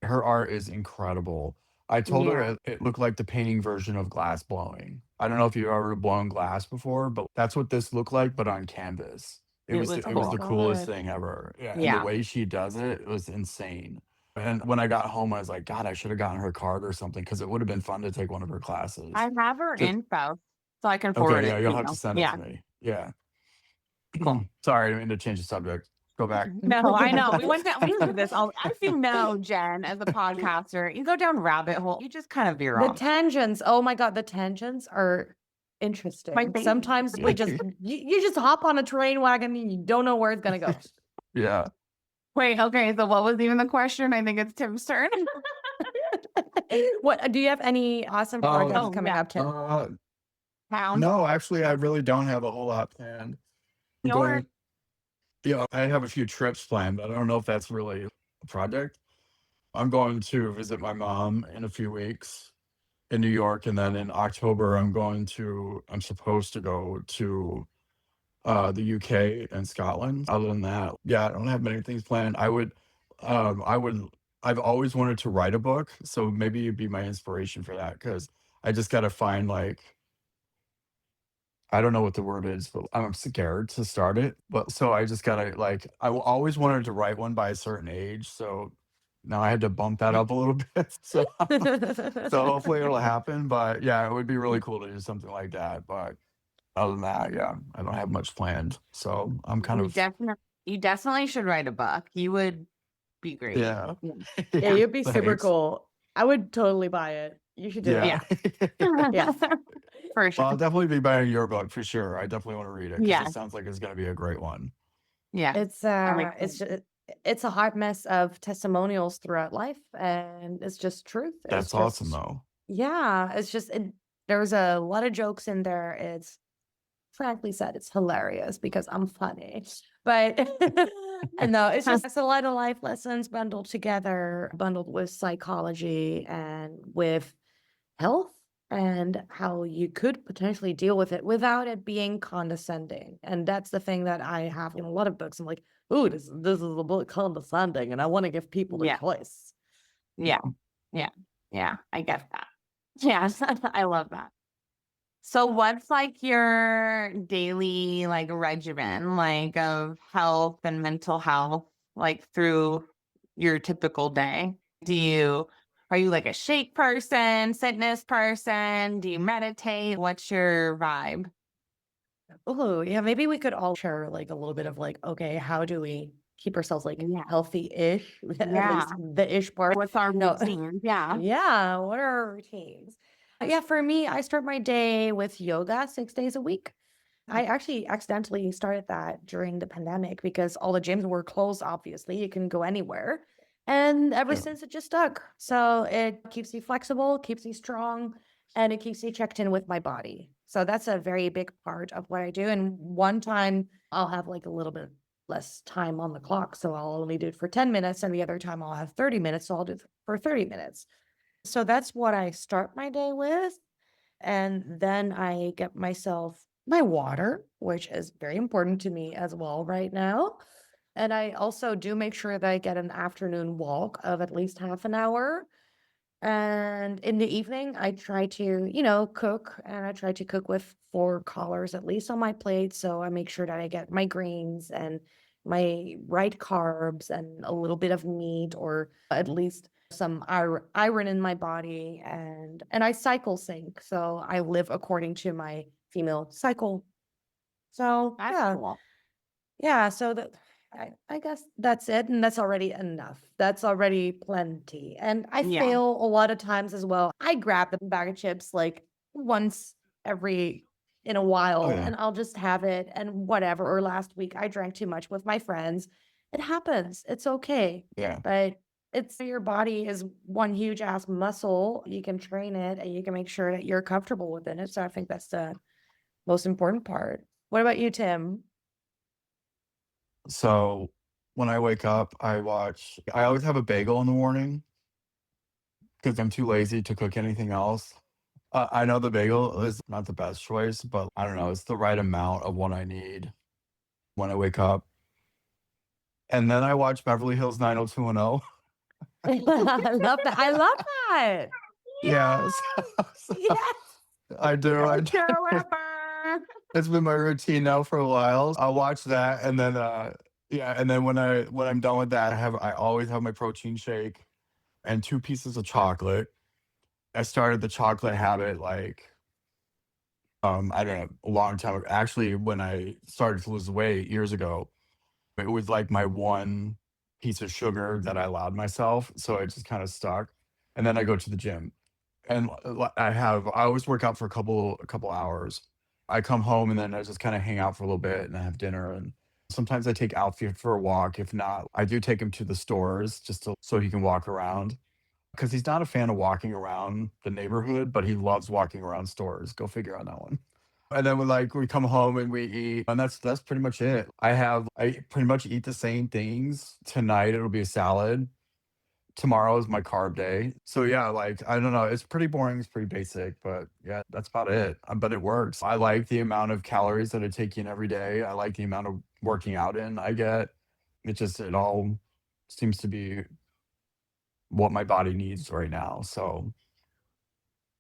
Her art is incredible. I told her Yeah. it looked like the painting version of glass blowing. I don't know if you've ever blown glass before, but that's what this looked like, but on canvas. It It was was it Oh was my the cool. coolest God. thing ever. Yeah, and the Yeah. way she does it was insane. And when I got home, I was like, God, I should have gotten her card or something because it would have been fun to take one of her classes. I have her Just- info, so I can forward okay, yeah, it you'll to have you. to send it Yeah. to me. Yeah. Cool. Sorry, I didn't mean to change the subject. Go back. No, I know. We do this all. As you know, Jen, as a podcaster, you go down rabbit hole. You just kind of veer The off. tangents. Oh my God. The tangents are interesting. My baby. Sometimes we just, you just hop on a train wagon and you don't know where it's going to go. Yeah. Wait, okay. So what was even the question? I think it's Tim's turn. What do you have any awesome projects coming up, Tim? Pound. No, actually, I really don't have a whole lot planned. I'm Yours. I have a few trips planned, but I don't know if that's really a project. I'm going to visit my mom in a few weeks in New York, and then in October, I'm supposed to go to the UK and Scotland. Other than that, yeah, I don't have many things planned. I've always wanted to write a book, so maybe you'd be my inspiration for that because I just got to find I don't know what the word is, but I'm scared to start it. But so I just gotta always wanted to write one by a certain age, so now I had to bump that up a little bit. So hopefully it'll happen. But yeah, it would be really cool to do something like that. But other than that, yeah, I don't have much planned. So I'm kind of You definitely should write a book. You would be great. yeah. Yeah, you'd be super Thanks. cool. I would totally buy it. You should do Yeah. it. Yeah. For Well, sure. I'll definitely be buying your book for sure. I definitely want to read it because Yeah. it sounds like it's gonna be a great one. Yeah. It's a hot mess of testimonials throughout life, and it's just truth. That's awesome though. Yeah, it's just there's a lot of jokes in there. It's frankly said, it's hilarious because I'm funny, but and no, it's a lot of life lessons bundled together, bundled with psychology and with health and how you could potentially deal with it without it being condescending. And that's the thing that I have in a lot of books. I'm like, ooh, this is a book condescending, and I want to give people the choice. Yeah. I get that. Yeah. I love that. So what's like your daily regimen of health and mental health through your typical day? Are you a shake person, fitness person? Do you meditate? What's your vibe? Oh, yeah, maybe we could all share a little bit of okay, how do we keep ourselves like Yeah. healthy-ish, at least Yeah. the ish part. With our No. routines. Yeah. Yeah, what are our routines? Yeah, for me, I start my day with yoga 6 days a week. I actually accidentally started that during the pandemic because all the gyms were closed, obviously. You can go anywhere. And ever Yeah. since it just stuck. So it keeps me flexible, keeps me strong, and it keeps me checked in with my body. So that's a very big part of what I do. And one time I'll have like a little bit less time on the clock. So I'll only do it for 10 minutes, and the other time I'll have 30 minutes. So I'll do it for 30 minutes. So that's what I start my day with. And then I get myself my water, which is very important to me as well right now. And I also do make sure that I get an afternoon walk of at least half an hour. And in the evening, I try to, cook, and I try to cook with 4 colors at least on my plate. So I make sure that I get my greens and my right carbs and a little bit of meat, or at least some iron in my body. And I cycle sync. So I live according to my female cycle. So That's yeah. cool. Yeah, so I guess that's it, and that's already enough. That's already plenty. And I Yeah. fail a lot of times as well. I grab the bag of chips like once every in a Oh while, yeah. and I'll just have it and whatever. Or last week I drank too much with my friends. It happens. It's okay. Yeah. But it's your body is one huge ass muscle. You can train it and you can make sure that you're comfortable within it. So I think that's the most important part. What about you, Tim? So when I wake up, I always have a bagel in the morning because I'm too lazy to cook anything else. I know the bagel is not the best choice, but I don't know, it's the right amount of what I need when I wake up. And then I watch Beverly Hills 90210. I love that. I love that. Yeah, Yes. I do. Whatsoever. It's been my routine now for a while. I'll watch that, and then yeah, and then when I'm done with that, I always have my protein shake and 2 pieces of chocolate. I started the chocolate habit like I don't know, a long time ago. Actually, when I started to lose weight years ago, it was like my one piece of sugar that I allowed myself, so it just kind of stuck. And then I go to the gym, and I always work out for a couple hours. I come home and then I just kind of hang out for a little bit and I have dinner. And sometimes I take Alfie for a walk. If not, I do take him to the stores so he can walk around because he's not a fan of walking around the neighborhood, but he loves walking around stores. Go figure on that one. And then we come home and we eat, and that's pretty much it. I pretty much eat the same things. Tonight it'll be a salad. Tomorrow is my carb day. So yeah, like I don't know, it's pretty boring, it's pretty basic, but yeah, that's about it. But it works. I like the amount of calories that I take in every day. I like the amount of working out in I get. It all seems to be what my body needs right now. So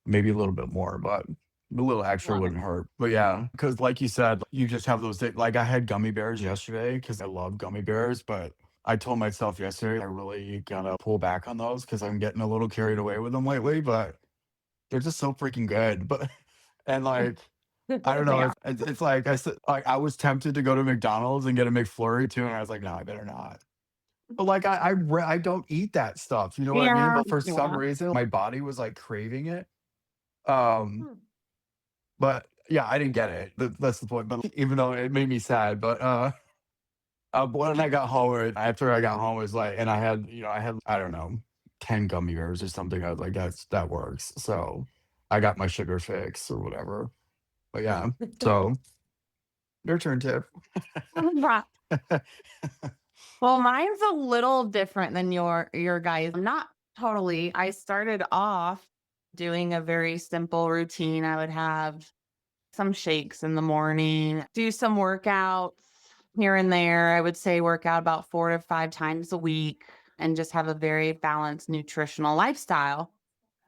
maybe a little bit more, but a little extra Love it. wouldn't hurt. But yeah, because like you said, you just have those days. Like I had gummy bears yesterday because I love gummy bears, but I told myself yesterday I really gotta pull back on those because I'm getting a little carried away with them lately. But they're just so freaking good. But and like I don't They know, are. it's like I said, like I was tempted to go to McDonald's and get a McFlurry too, and I was like, no, I better not. But like I don't eat that stuff, you know what I mean? Yeah. But for some Yeah. reason, my body was like craving it. Um, Hmm. but yeah, I didn't get it. That's the point. But even though it made me sad, but when I got home, after I got home, it was like, and I don't know, 10 gummy bears or something. I was like, that works. So I got my sugar fix or whatever. But yeah, so your turn, Tiff. Right. Well, mine's a little different than your guys. Not totally. I started off doing a very simple routine. I would have some shakes in the morning, do some workouts here and there. I would say work out about 4 to 5 times a week and just have a very balanced nutritional lifestyle.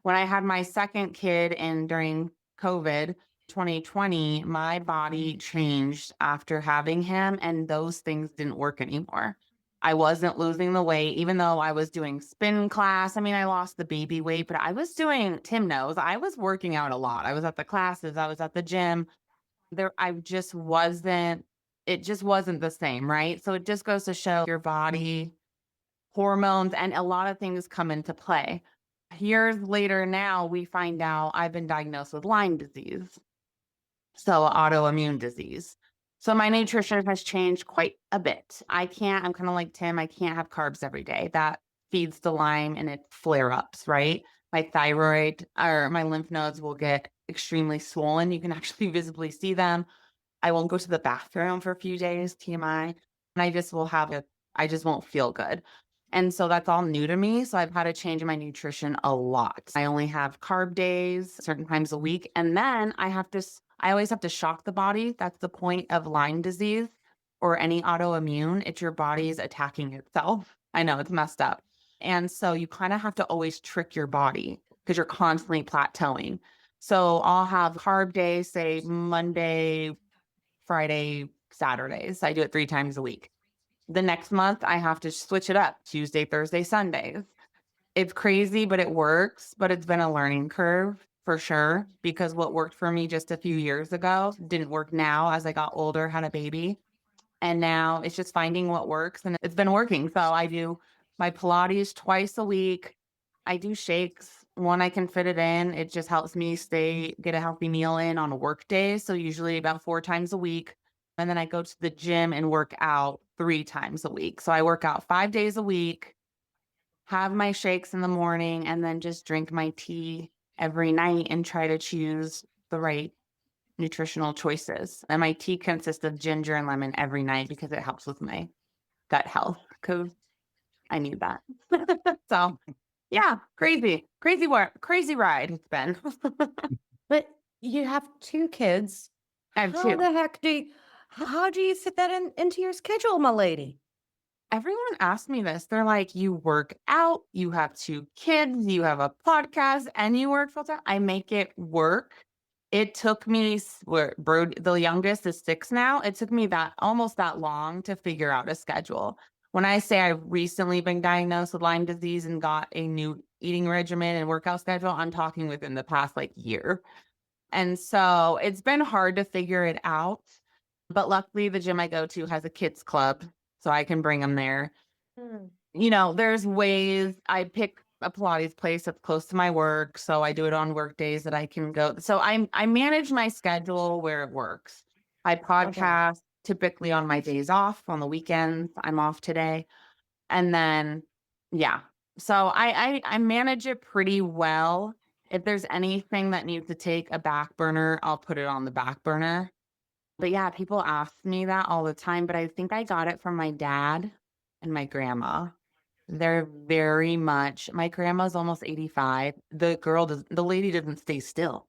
When I had my second kid and during COVID 2020, my body changed after having him, and those things didn't work anymore. I wasn't losing the weight, even though I was doing spin class. I mean, I lost the baby weight, but I was doing, Tim knows, I was working out a lot. I was at the classes, I was at the gym. I just wasn't it just wasn't the same, right? So it just goes to show your body, hormones, and a lot of things come into play. Years later now, we find out I've been diagnosed with Lyme disease, so autoimmune disease. So my nutrition has changed quite a bit. I'm kind of like Tim, I can't have carbs every day. That feeds the Lyme and it flare-ups, right? My thyroid or my lymph nodes will get extremely swollen. You can actually visibly see them. I won't go to the bathroom for a few days, TMI, and I just won't feel good. And so that's all new to me. So I've had to change my nutrition a lot. I only have carb days certain times a week. And then I always have to shock the body. That's the point of Lyme disease or any autoimmune. It's your body's attacking itself. I know it's messed up. And so you kind of have to always trick your body because you're constantly plateauing. So I'll have carb days, say Monday, Friday, Saturdays. I do it 3 times a week. The next month, I have to switch it up Tuesday, Thursday, Sundays. It's crazy, but it works. But it's been a learning curve for sure, because what worked for me just a few years ago didn't work now as I got older, had a baby. And now it's just finding what works, and it's been working. So I do my Pilates twice a week. I do shakes when I can fit it in. It just helps me get a healthy meal in on work days. So usually about 4 times a week. And then I go to the gym and work out 3 times a week. So I work out 5 days a week, have my shakes in the morning, and then just drink my tea every night and try to choose the right nutritional choices. And my tea consists of ginger and lemon every night because it helps with my gut health, because I need that. So yeah, crazy ride it's been. But you have 2 kids. I have How 2. the heck how do you fit that into your schedule, my lady? Everyone asks me this. They're like, you work out, you have 2 kids, you have a podcast, and you work full time. I make it work. It took me, the youngest is 6 now. It took me almost that long to figure out a schedule. When I say I've recently been diagnosed with Lyme disease and got a new eating regimen and workout schedule, I'm talking within the past year. And so it's been hard to figure it out. But luckily, the gym I go to has a kids club, so I can bring them there. There's ways. I pick a Pilates place that's close to my work, so I do it on work days that I can go. So I manage my schedule where it works. I podcast typically on my days off. On the weekends, I'm off today. And then, yeah. So I manage it pretty well. If there's anything that needs to take a back burner, I'll put it on the back burner. But yeah, people ask me that all the time, but I think I got it from my dad and my grandma. They're very much, my grandma's almost 85. The lady doesn't stay still.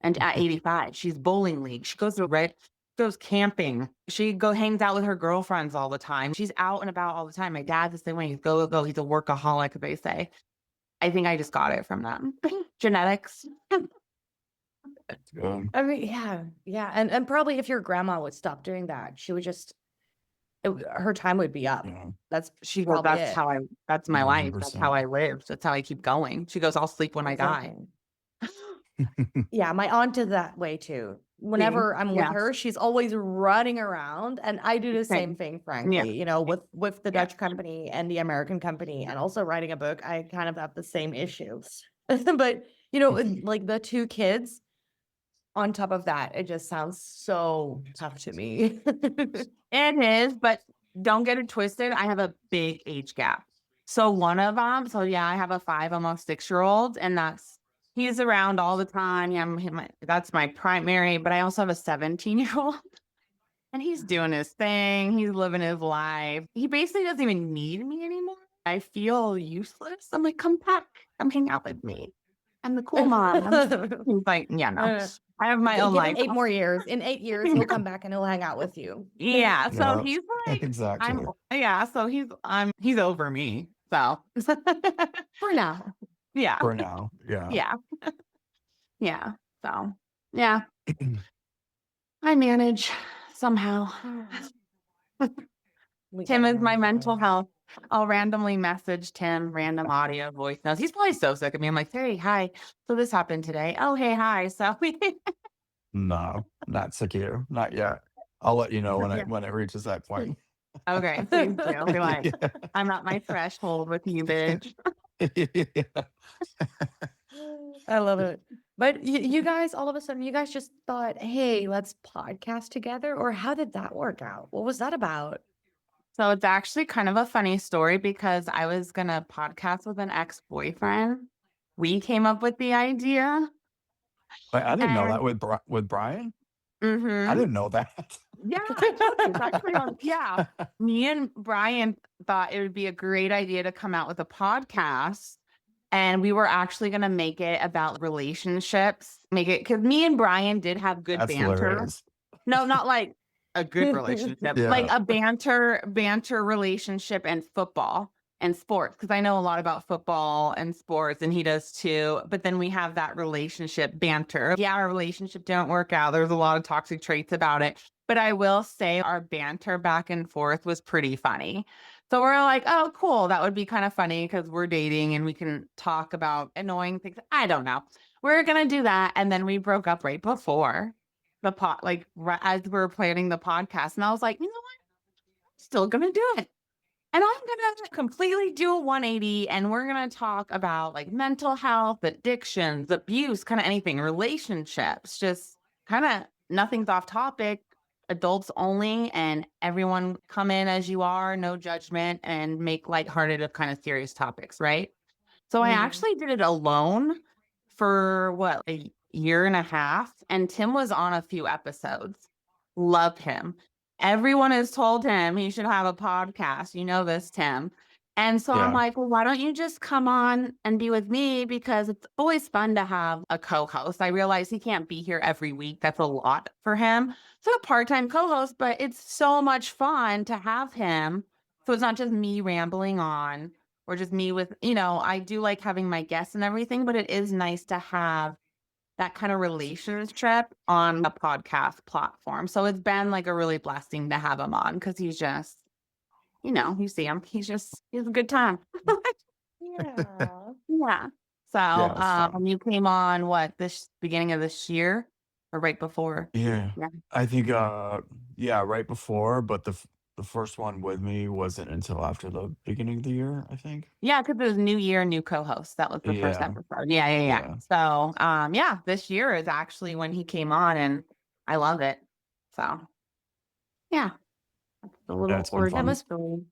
And at 85, she's bowling league. She goes goes camping. She hangs out with her girlfriends all the time. She's out and about all the time. My dad's the same way. He's go. He's a workaholic, they say. I think I just got it from them. Genetics. That's good. I mean, yeah. And probably if your grandma would stop doing that, she would her time would be up. Yeah. That's That's my life. That's 100%. how I live. That's how I keep going. She goes, I'll sleep when I die. Yeah, my aunt did that way too. Whenever I'm with her, she's always running around, and I do the same thing, frankly. With the Dutch company and the American company, and also writing a book, I kind of have the same issues. But like the 2 kids, on top of that, it just sounds so tough to me. It is, but don't get it twisted. I have a big age gap. So one of them, I have a 5, almost 6-year-old, and he's around all the time. Yeah, that's my primary, but I also have a 17-year-old, and he's doing his thing. He's living his life. He basically doesn't even need me anymore. I feel useless. I'm like, come back, come hang out with me. I'm the cool mom. He's like, yeah, no. I have my own Give him life. 8 more years. In 8 years, he'll come back and he'll hang out with you. Yeah. So Yeah, he's like, exactly. So he's over me. So For now. yeah. For now. Yeah. Yeah. Yeah. So yeah. I manage somehow. Tim is my mental health. I'll randomly message Tim, random audio voice notes. He's probably so sick of me. I'm like, hey, hi. So this happened today. Oh, hey, hi. So No, not sick of you. Not yet. I'll let you know Yeah. when it reaches that point. Okay, please do. Be like, Yeah. I'm at my threshold with you, bitch. Yeah. I love it. But you guys, all of a sudden, you guys just thought, hey, let's podcast together? Or how did that work out? What was that about? So it's actually kind of a funny story because I was gonna podcast with an ex-boyfriend. We came up with the idea Wait, I didn't know and that with Brian? I mhm. didn't know that. Yeah, I told you. It's actually on yeah. Me and Brian thought it would be a great idea to come out with a podcast. And we were actually gonna make it about relationships. Make it because me and Brian did have good That's banter. hilarious. No, not like a good relationship, like Yeah. a banter relationship and football and sports. Because I know a lot about football and sports, and he does too. But then we have that relationship banter. Yeah, our relationship didn't work out. There's a lot of toxic traits about it. But I will say our banter back and forth was pretty funny. So we're like, oh, cool. That would be kind of funny because we're dating and we can talk about annoying things. I don't know. We're gonna do that. And then we broke up right before the like as we were planning the podcast. And I was like, you know what? Still gonna do it. And I'm gonna completely do a 180 and we're gonna talk about like mental health, addictions, abuse, kind of anything, relationships, just kind of nothing's off topic, adults only, and everyone come in as you are, no judgment, and make lighthearted of kind of serious topics, right? So I Mhm. actually did it alone for what, a year and a half, and Tim was on a few episodes. Love him. Everyone has told him he should have a podcast. You know this, Tim. And so I'm Yeah. like, well, why don't you just come on and be with me? Because it's always fun to have a co-host. I realize he can't be here every week. That's a lot for him. So a part-time co-host, but it's so much fun to have him. So it's not just me rambling on or just me with, I do like having my guests and everything, but it is nice to have that kind of relationship on a podcast platform. So it's been like a really blessing to have him on because he's just, you see him, he's a good time. Yeah. Yeah. So, Yeah, it's fun. you came on what, this beginning of this year or right before? Yeah. Yeah. I think, yeah, right before, but the first one with me wasn't until after the beginning of the year, I think. Yeah, because it was new year, new co-host. That was the first Yeah. episode. Yeah, yeah, yeah. Yeah. So, yeah, this year is actually when he came on, and I love it. So, yeah, that's the Yeah, little it's been That fun. origin must story.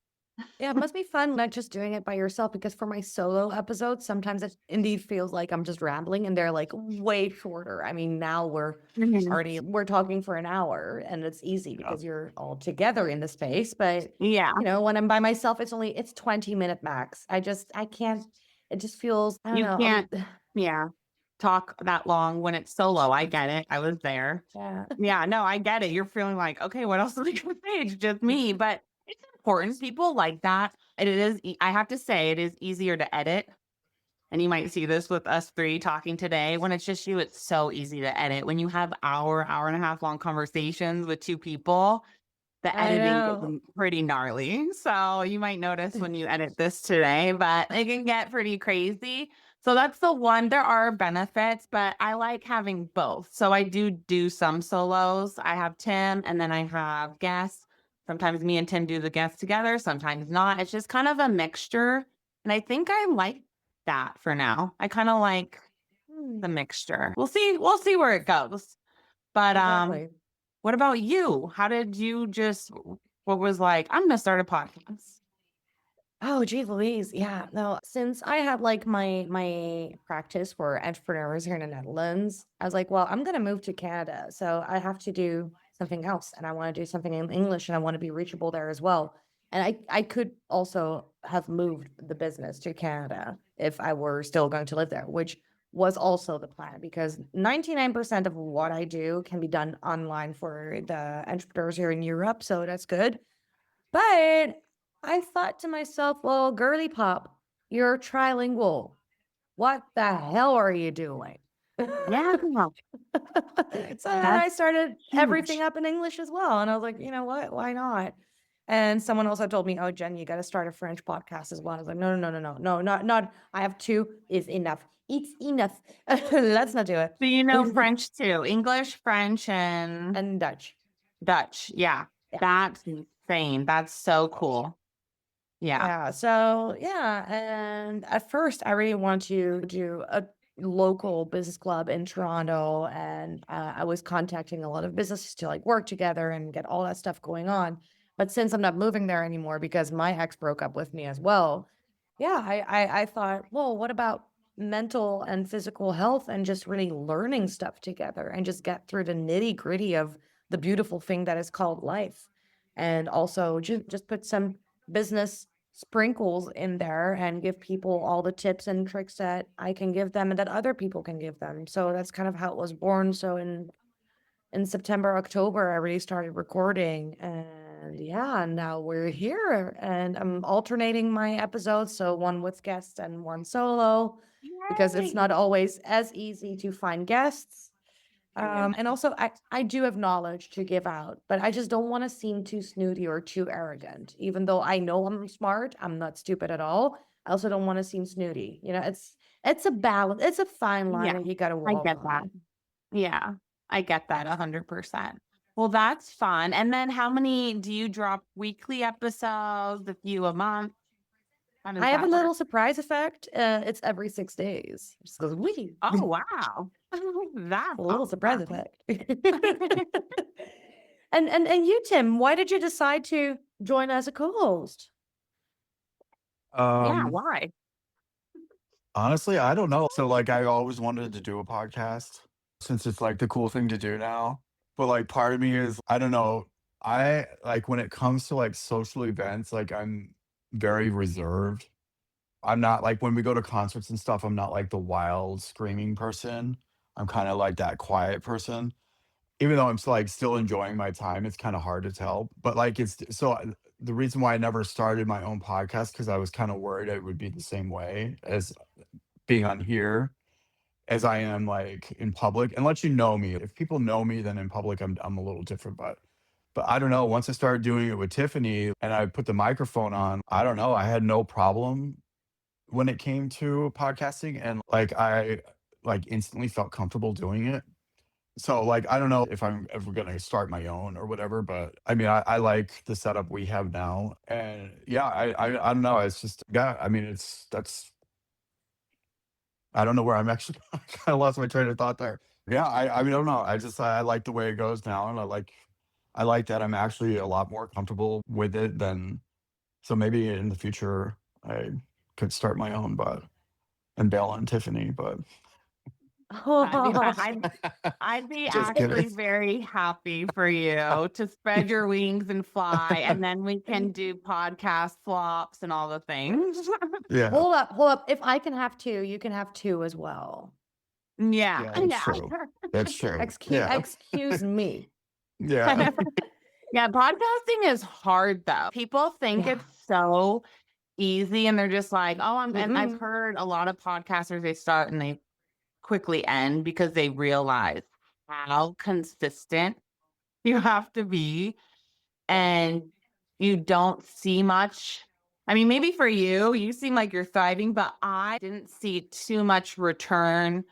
Yeah, it must be fun not just doing it by yourself because for my solo episodes, sometimes it indeed feels like I'm just rambling and they're like way shorter. I mean, now Mhm. we're talking for an hour and it's easy Yeah. because you're all together in the space. But Yeah, when I'm by myself, it's 20-minute max. I can't, it just feels, I don't you know. can't, yeah, talk that long when it's solo. I get it. I was there. Yeah. Yeah, no, I get it. You're feeling like, okay, what else is we gonna say? It's just me, but it's important. People like that. And it is, I have to say, it is easier to edit. And you might see this with us three talking today. When it's just you, it's so easy to edit. When you have hour and a half long conversations with two people, the I editing gets know. pretty gnarly. So you might notice when you edit this today, but it can get pretty crazy. So that's the one. There are benefits, but I like having both. So I do some solos. I have Tim and then I have guests. Sometimes me and Tim do the guests together, sometimes not. It's just kind of a mixture. And I think I like that for now. I kind of like Hmm, the mixture. We'll see where it goes. But exactly. what about you? How did you just what was like, I'm gonna start a podcast? Oh, gee Louise. Yeah. No, since I had like my practice for entrepreneurs here in the Netherlands, I was like, well, I'm gonna move to Canada. So I have to do something else. And I want to do something in English and I want to be reachable there as well. And I could also have moved the business to Canada if I were still going to live there, which was also the plan because 99% of what I do can be done online for the entrepreneurs here in Europe. So that's good. But I thought to myself, well, girly pop, you're trilingual. What the hell are you doing? Yeah, So then that's I started everything huge. up in English as well. And I was like, you know what? Why not? And someone also told me, oh, Jen, you got to start a French podcast as well. I was like, no, no, no, no, no, no, not. I have two is enough. It's enough. Let's not do it. So you know French too. English, French, and And Dutch. Dutch. Yeah. Yeah. That's insane. That's so cool. Yeah. Yeah. So yeah, and at first I really wanted to do a local business club in Toronto, and I was contacting a lot of businesses to like work together and get all that stuff going on. But since I'm not moving there anymore because my ex broke up with me as well, yeah, I thought, well, what about mental and physical health and just really learning stuff together and just get through the nitty gritty of the beautiful thing that is called life, and also just put some business sprinkles in there and give people all the tips and tricks that I can give them and that other people can give them. So that's kind of how it was born. So in September, October, I really started recording, and yeah, now we're here and I'm alternating my episodes, so one with guests and one solo, because it's Yay. not always as easy to find guests. And also, I do have knowledge to give out, but I just don't want to seem too snooty or too arrogant. Even though I know I'm smart, I'm not stupid at all. I also don't want to seem snooty. It's a balance. It's a fine line Yeah. that you got to I walk get that. on. Yeah. I get that 100%. Well, that's fun. And then how many do you drop weekly episodes, a few a month? How does I have a that work? little surprise effect. It's every 6 days. Just goes wee. Oh, wow. That's A little surprise awesome. effect. And you, Tim, why did you decide to join as a co-host? Yeah, Um, why? Honestly, I don't know. So like I always wanted to do a podcast since it's like the cool thing to do now. But like part of me is I don't know. I like when it comes to like social events, like I'm very reserved. I'm not like when we go to concerts and stuff, I'm not like the wild screaming person. I'm kind of like that quiet person. Even though I'm still like still enjoying my time, it's kind of hard to tell. But like the reason why I never started my own podcast because I was kind of worried it would be the same way as being on here as I am like in public. And let you know me. If people know me, then in public I'm a little different. But I don't know. Once I started doing it with Tiffany and I put the microphone on, I don't know. I had no problem when it came to podcasting, and like I like instantly felt comfortable doing it. So like I don't know if I'm ever gonna start my own or whatever, but I mean I like the setup we have now. And yeah, I don't know. It's just yeah, I mean that's I don't know where I'm actually I kind of lost my train of thought there. Yeah, I mean I don't know. I like the way it goes now, and I like that I'm actually a lot more comfortable with it than so maybe in the future I could start my own, but and bail on Tiffany, but I mean, I'd be just kidding. actually very happy for you to spread your wings and fly, and then we can do podcast flops and all the things. Yeah, Hold up. If I can have two, you can have two as well. Yeah. yeah, that's Yeah. true. That's true. Yeah, Excuse me. yeah, Yeah, podcasting is hard though. People think Yeah. it's so easy and they're just like, oh, and I've Mm-mm. heard a lot of podcasters, they start and they quickly end because they realize how consistent you have to be and you don't see much. I mean, maybe for you, you seem like you're thriving, but I didn't see too much return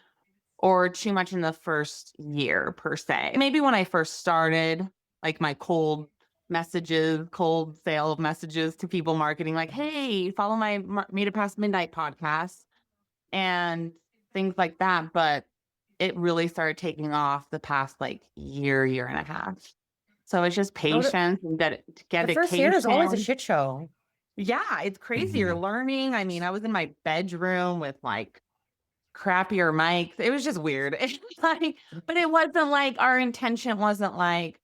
or too much in the first year per se. Maybe when I first started, like my cold sale of messages to people marketing, like, hey, follow my Made It Past Midnight podcast and things like that. But it really started taking off the past like year and a half. So it's just Oh, patience and the first year is always a dedication. shit show. Yeah, it's crazy. You're mhm, learning. I mean, I was in my bedroom with like crappier mics. It was just weird. It's like, but it wasn't like our intention wasn't like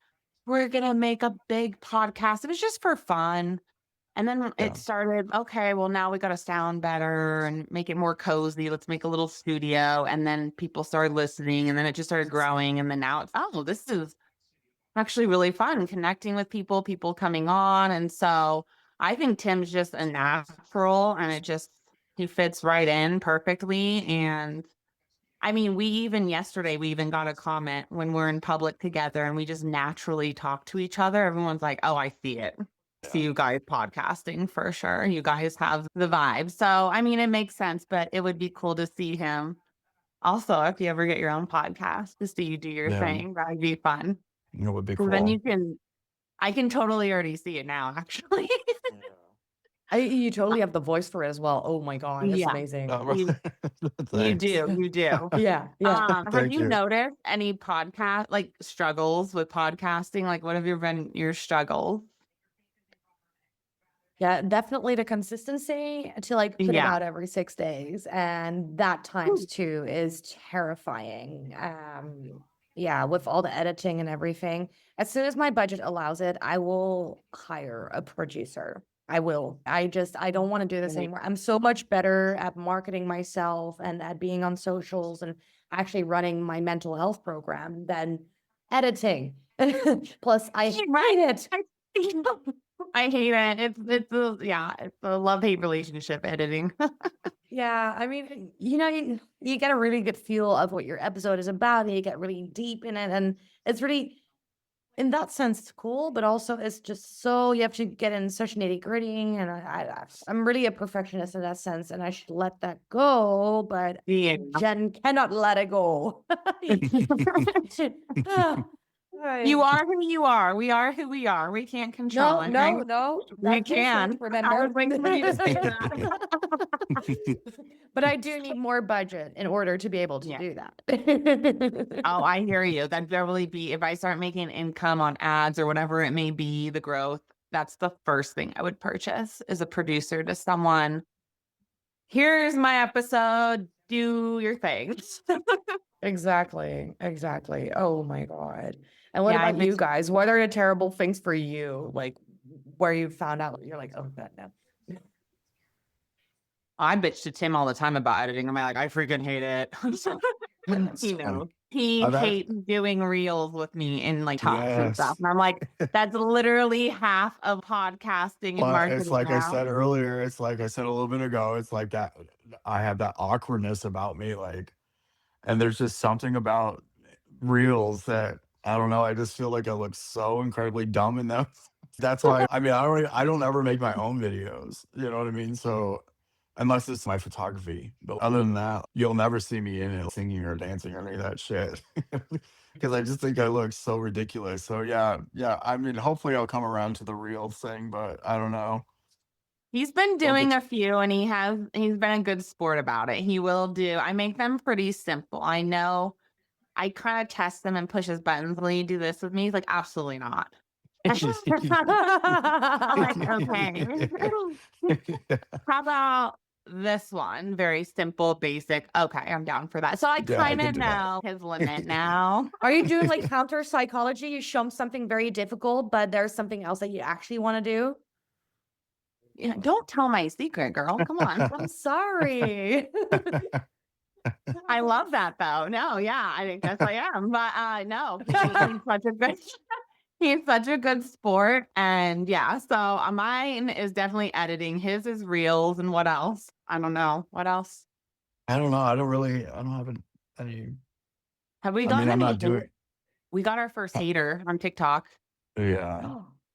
we're gonna make a big podcast. It was just for fun. And then yeah, it started, okay, well, now we got to sound better and make it more cozy. Let's make a little studio. And then people started listening and then it just started growing. And then now it's, oh, this is actually really fun connecting with people coming on. And so I think Tim's just a natural and he fits right in perfectly. And I mean, yesterday, we even got a comment when we're in public together and we just naturally talk to each other. Everyone's like, oh, I see it. See yeah, you guys podcasting for sure. You guys have the vibe. So, I mean, it makes sense, but it would be cool to see him also if you ever get your own podcast, just so you do your yeah. thing. That would be fun. It would be So then cool. I can totally already see it now, actually. You totally have the voice for it as well. Oh my God, that's Yeah, amazing. Oh, you you thanks. do, you do. Yeah, yeah. Have Thank you you. noticed any podcast like struggles with podcasting? Like, what have been your struggles? Yeah, definitely the consistency to like put it Yeah. out every 6 days, and that times 2 is terrifying. Yeah, with all the editing and everything. As soon as my budget allows it, I will hire a producer. I will. I don't want to do this Right. anymore. I'm so much better at marketing myself and at being on socials and actually running my mental health program than editing. Plus, I hate Right. it. I hate it. It's a love-hate relationship editing. Yeah, I mean, you get a really good feel of what your episode is about, and you get really deep in it, and it's really, in that sense, it's cool, but also it's just so you have to get in such nitty gritty, and I'm really a perfectionist in that sense, and I should let that go, but Yeah. Jen cannot let it go. You Ay. are who you are. We are who we are. We can't control No, it, right? no, We that's bullshit. can. I Remember, was waiting for you to say that. but I do need more budget in order to be able to Yeah. do that. Oh, I hear you. That'd really be if I start making income on ads or whatever it may be, the growth. That's the first thing I would purchase is a producer to someone. Here's my episode. Do your things. Exactly, exactly. Oh my God. And what Yeah, I about you bitch. guys? What are the terrible things for you? Like where you found out you're like, oh God, no. I bitch to Tim all the time about editing. I'm like, I freaking hate it. That's He funny. knows. He I've had hates doing reels with me in like talks and stuff. yes. And I'm like, that's literally half of podcasting and But it's marketing like I now. said earlier, it's like I said a little bit ago, it's like that I have that awkwardness about me, like, and there's just something about reels that I don't know. I just feel like I look so incredibly dumb in them. That's why I mean I don't ever make my own videos. You know what I mean? So unless it's my photography. But other than that, you'll never see me in it singing or dancing or any of that shit. Because I just think I look so ridiculous. So yeah, yeah. I mean, hopefully I'll come around to the real thing, but I don't know. He's been Don't doing get a few and he's been a good sport about it. He will do. I make them pretty simple. I know I kind of test them and push his buttons. Will you do this with me? He's like, absolutely not. I'm like, okay. How about this one? Very simple, basic. Okay, I'm down for that. So I yeah, I kind can of do that. know his limit now. Are you doing like counter psychology? You show them something very difficult, but there's something else that you actually want to do? Yeah, don't tell my secret, girl. Come on. I'm sorry. I love that though. No, yeah, I guess I am. But no, he's such a good he's such a good sport. And yeah, so mine is definitely editing. His is reels and what else? I don't know. What else? I don't know. I don't have any. Have we I mean, gotten I'm any not doing. we got our first hater on TikTok. Yeah.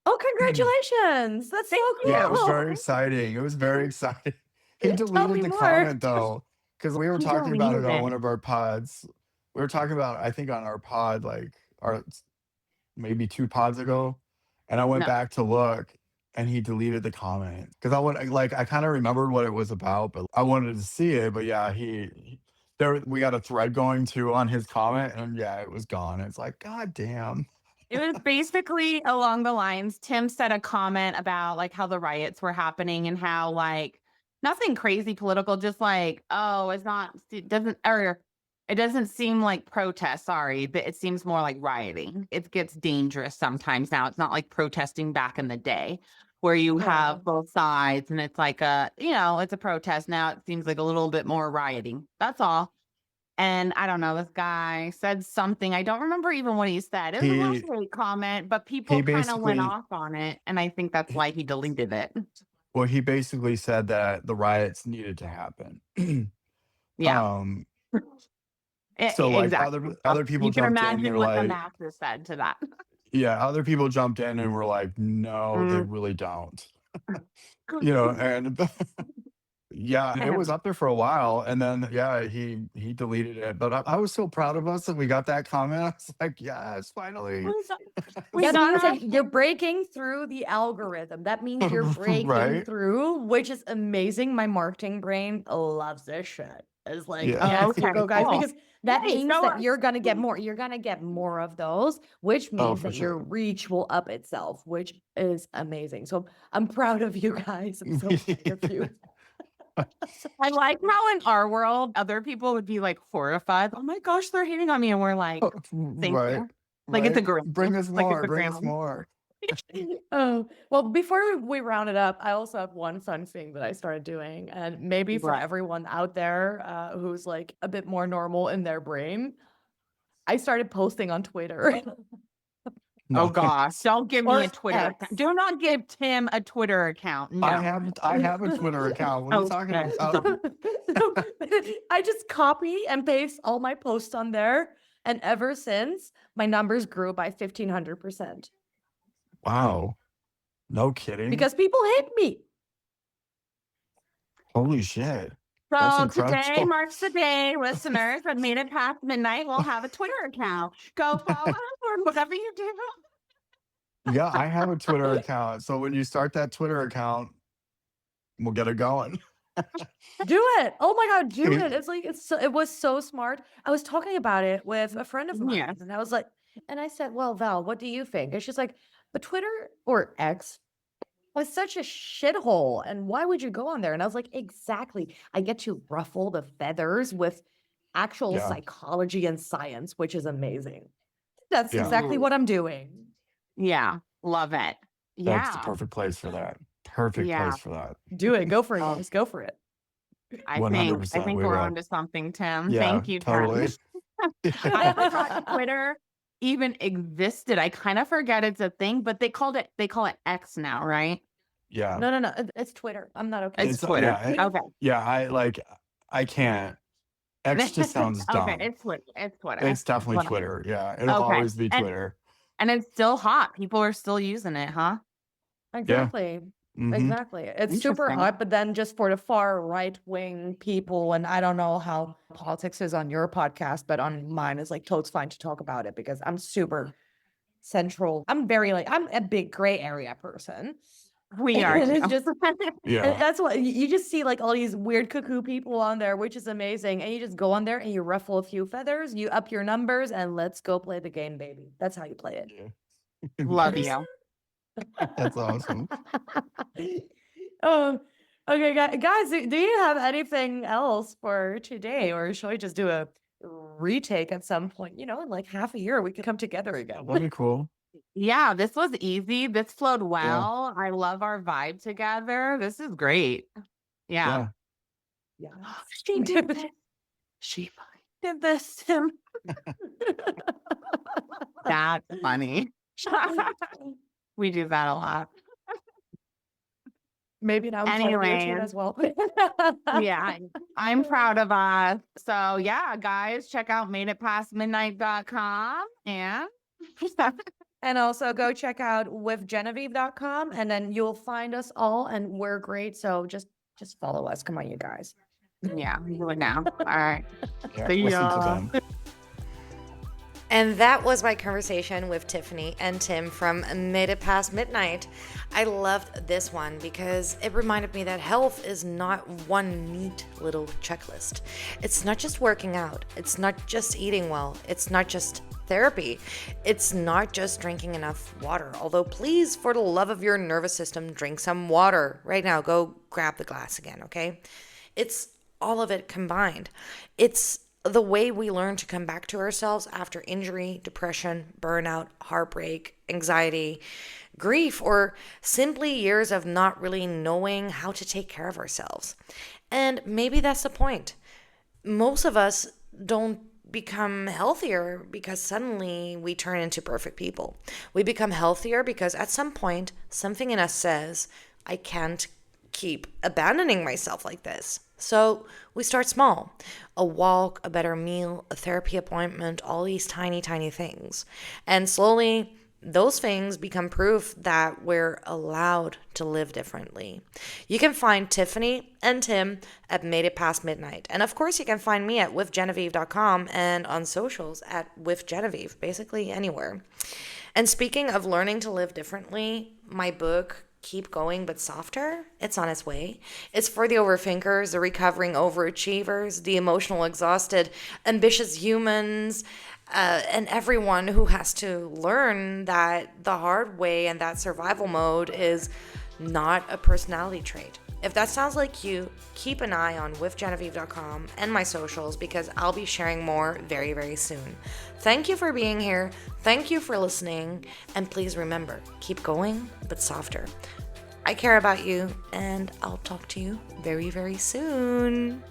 Oh, congratulations. That's so Thank Yeah, it was cool. very exciting. It was very exciting. He Tell me deleted the more. comment though, because we were He talking about it deleted on it. one of our pods. We were talking about, I think, on our pod, like our maybe 2 pods ago, and I went No, back to look, and he deleted the comment because I would like I kind of remembered what it was about, but I wanted to see it. But yeah, there we got a thread going too on his comment, and yeah, it was gone. It's like, God damn. it was basically along the lines. Tim said a comment about like how the riots were happening and how like nothing crazy political, just like, oh, it doesn't seem like protest, sorry, but it seems more like rioting. It gets dangerous sometimes now. It's not like protesting back in the day where you Yeah. have both sides and it's like it's a protest. Now it seems like a little bit more rioting. That's all. And I don't know, this guy said something. I don't remember even what he said. It was a He love hate comment, but he people kind of went basically off on it. And I think that's why he deleted it. well, he basically said that the riots needed to happen. Yeah, um, so like exactly. other people You can jumped in and imagine were what the like, masses said to that. yeah, other people jumped in and were like, no, they Mm. really don't. You know, and Yeah, it was up there for a while, and then yeah, he deleted it. But I was so proud of us that we got that comment. I was like, yes, finally. We That got means our that you're breaking through the algorithm. That means you're breaking Right? through, which is amazing. My marketing brain loves this shit. It's like, Yeah. yes, okay, you go, guys, cool. because that Hey, means so that you're gonna get more. You're gonna get more of those, which Oh, means for that your sure. reach will up itself, which is amazing. So I'm proud of you guys. I'm so proud of you. I like how in our world, other people would be like horrified. Oh my gosh, they're hating on me. And we're like, thank Right. you. Like it's a Right. gram. Bring us Like it's more. a Bring us gram. more. Oh, well, before we round it up, I also have one fun thing that I started doing. And maybe for Right. everyone out there who's like a bit more normal in their brain, I started posting on Twitter Oh No. gosh, don't give me or a Twitter X. account. Do not give Tim a Twitter account. I No. have a Twitter account. What are you talking Okay. about? So, I just copy and paste all my posts on there. And ever since, my numbers grew by 1,500% Wow. No kidding. because people hate me. Holy shit. That's So today incredible. marks the day, listeners. At Made It Past Midnight, we'll have a Twitter account. Go follow us or whatever you do. Yeah, I have a Twitter account. So when you start that Twitter account, we'll get it going. Do it. Oh my God, do it. It's like it was so smart. I was talking about it with a friend of mine, Yes. and I was like, and I said, "Well, Val, what do you think?" And she's like, "But Twitter or X was such a shithole, and why would you go on there?" And I was like, "Exactly. I get to ruffle the feathers with actual Yeah. psychology and science, which is amazing. That's Yeah. exactly what I'm doing." Yeah. Love it. That's the Yeah. perfect place for that. Perfect Yeah. place for that. Do it. Go for it, Oh, guys. Go for it. I 100% think we we're will. onto something, Tim. Yeah, Thank you, Tim. totally. I forgot Twitter even existed. I kind of forget it's a thing, but they call it X now, right? Yeah. No. It's Twitter. I'm not okay. It's It's Twitter. yeah, Okay. yeah, I can't. X just sounds Okay, dumb. it's Twitter. It's Twitter. It's definitely Whatever. Twitter. Yeah, it'll Okay. always be Twitter. And it's still hot. People are still using it, huh? Exactly. Mhm. Exactly. It's super Interesting. hot, but then just for the far right wing people, and I don't know how politics is on your podcast, but on mine is like totes fine to talk about it because I'm super central. I'm a big gray area person. We are And too. it's just and Yeah. that's what you just see like all these weird cuckoo people on there, which is amazing. And you just go on there and you ruffle a few feathers, you up your numbers, and let's go play the game, baby. That's how you play it. Yeah. Love Nice. you. That's awesome. Oh, okay, guys, do you have anything else for today, or shall we just do a retake at some point? In like half a year, we could come together again. That'd be cool. Yeah, this was easy. This flowed Yeah. well. I love our vibe together. This is great. Yeah. Yeah. Yeah. She did this. She did this, Tim. That's funny. We do that a lot. Maybe now I'm part of your team Anyways. as well. Yeah, I'm proud of us. So yeah, guys, check out madeitpastmidnight.com and And also go check out withgenevieve.com, and then you'll find us all, and we're great. So just follow us. Come on, you guys. yeah, do it now. All right. Yeah. See Listen to ya. them. And that was my conversation with Tiffany and Tim from Made It Past Midnight. I loved this one because it reminded me that health is not one neat little checklist. It's not just working out. It's not just eating well. It's not just therapy. It's not just drinking enough water. Although please, for the love of your nervous system, drink some water. Right now, go grab the glass again, okay? It's all of it combined. It's the way we learn to come back to ourselves after injury, depression, burnout, heartbreak, anxiety, grief, or simply years of not really knowing how to take care of ourselves. And maybe that's the point. Most of us don't become healthier because suddenly we turn into perfect people. We become healthier because at some point, something in us says, I can't keep abandoning myself like this. So we start small. A walk, a better meal, a therapy appointment, all these tiny, tiny things. And slowly those things become proof that we're allowed to live differently. You can find Tiffany and Tim at Made It Past Midnight. And of course, you can find me at withgenevieve.com and on socials at withgenevieve, basically anywhere. And speaking of learning to live differently, my book, Keep Going But Softer, it's on its way. It's for the overthinkers, the recovering overachievers, the emotional exhausted, ambitious humans, and everyone who has to learn that the hard way and that survival mode is not a personality trait. If that sounds like you, keep an eye on withgenevieve.com and my socials because I'll be sharing more very, very soon. Thank you for being here. Thank you for listening. And please remember, keep going, but softer. I care about you, and I'll talk to you very, very soon.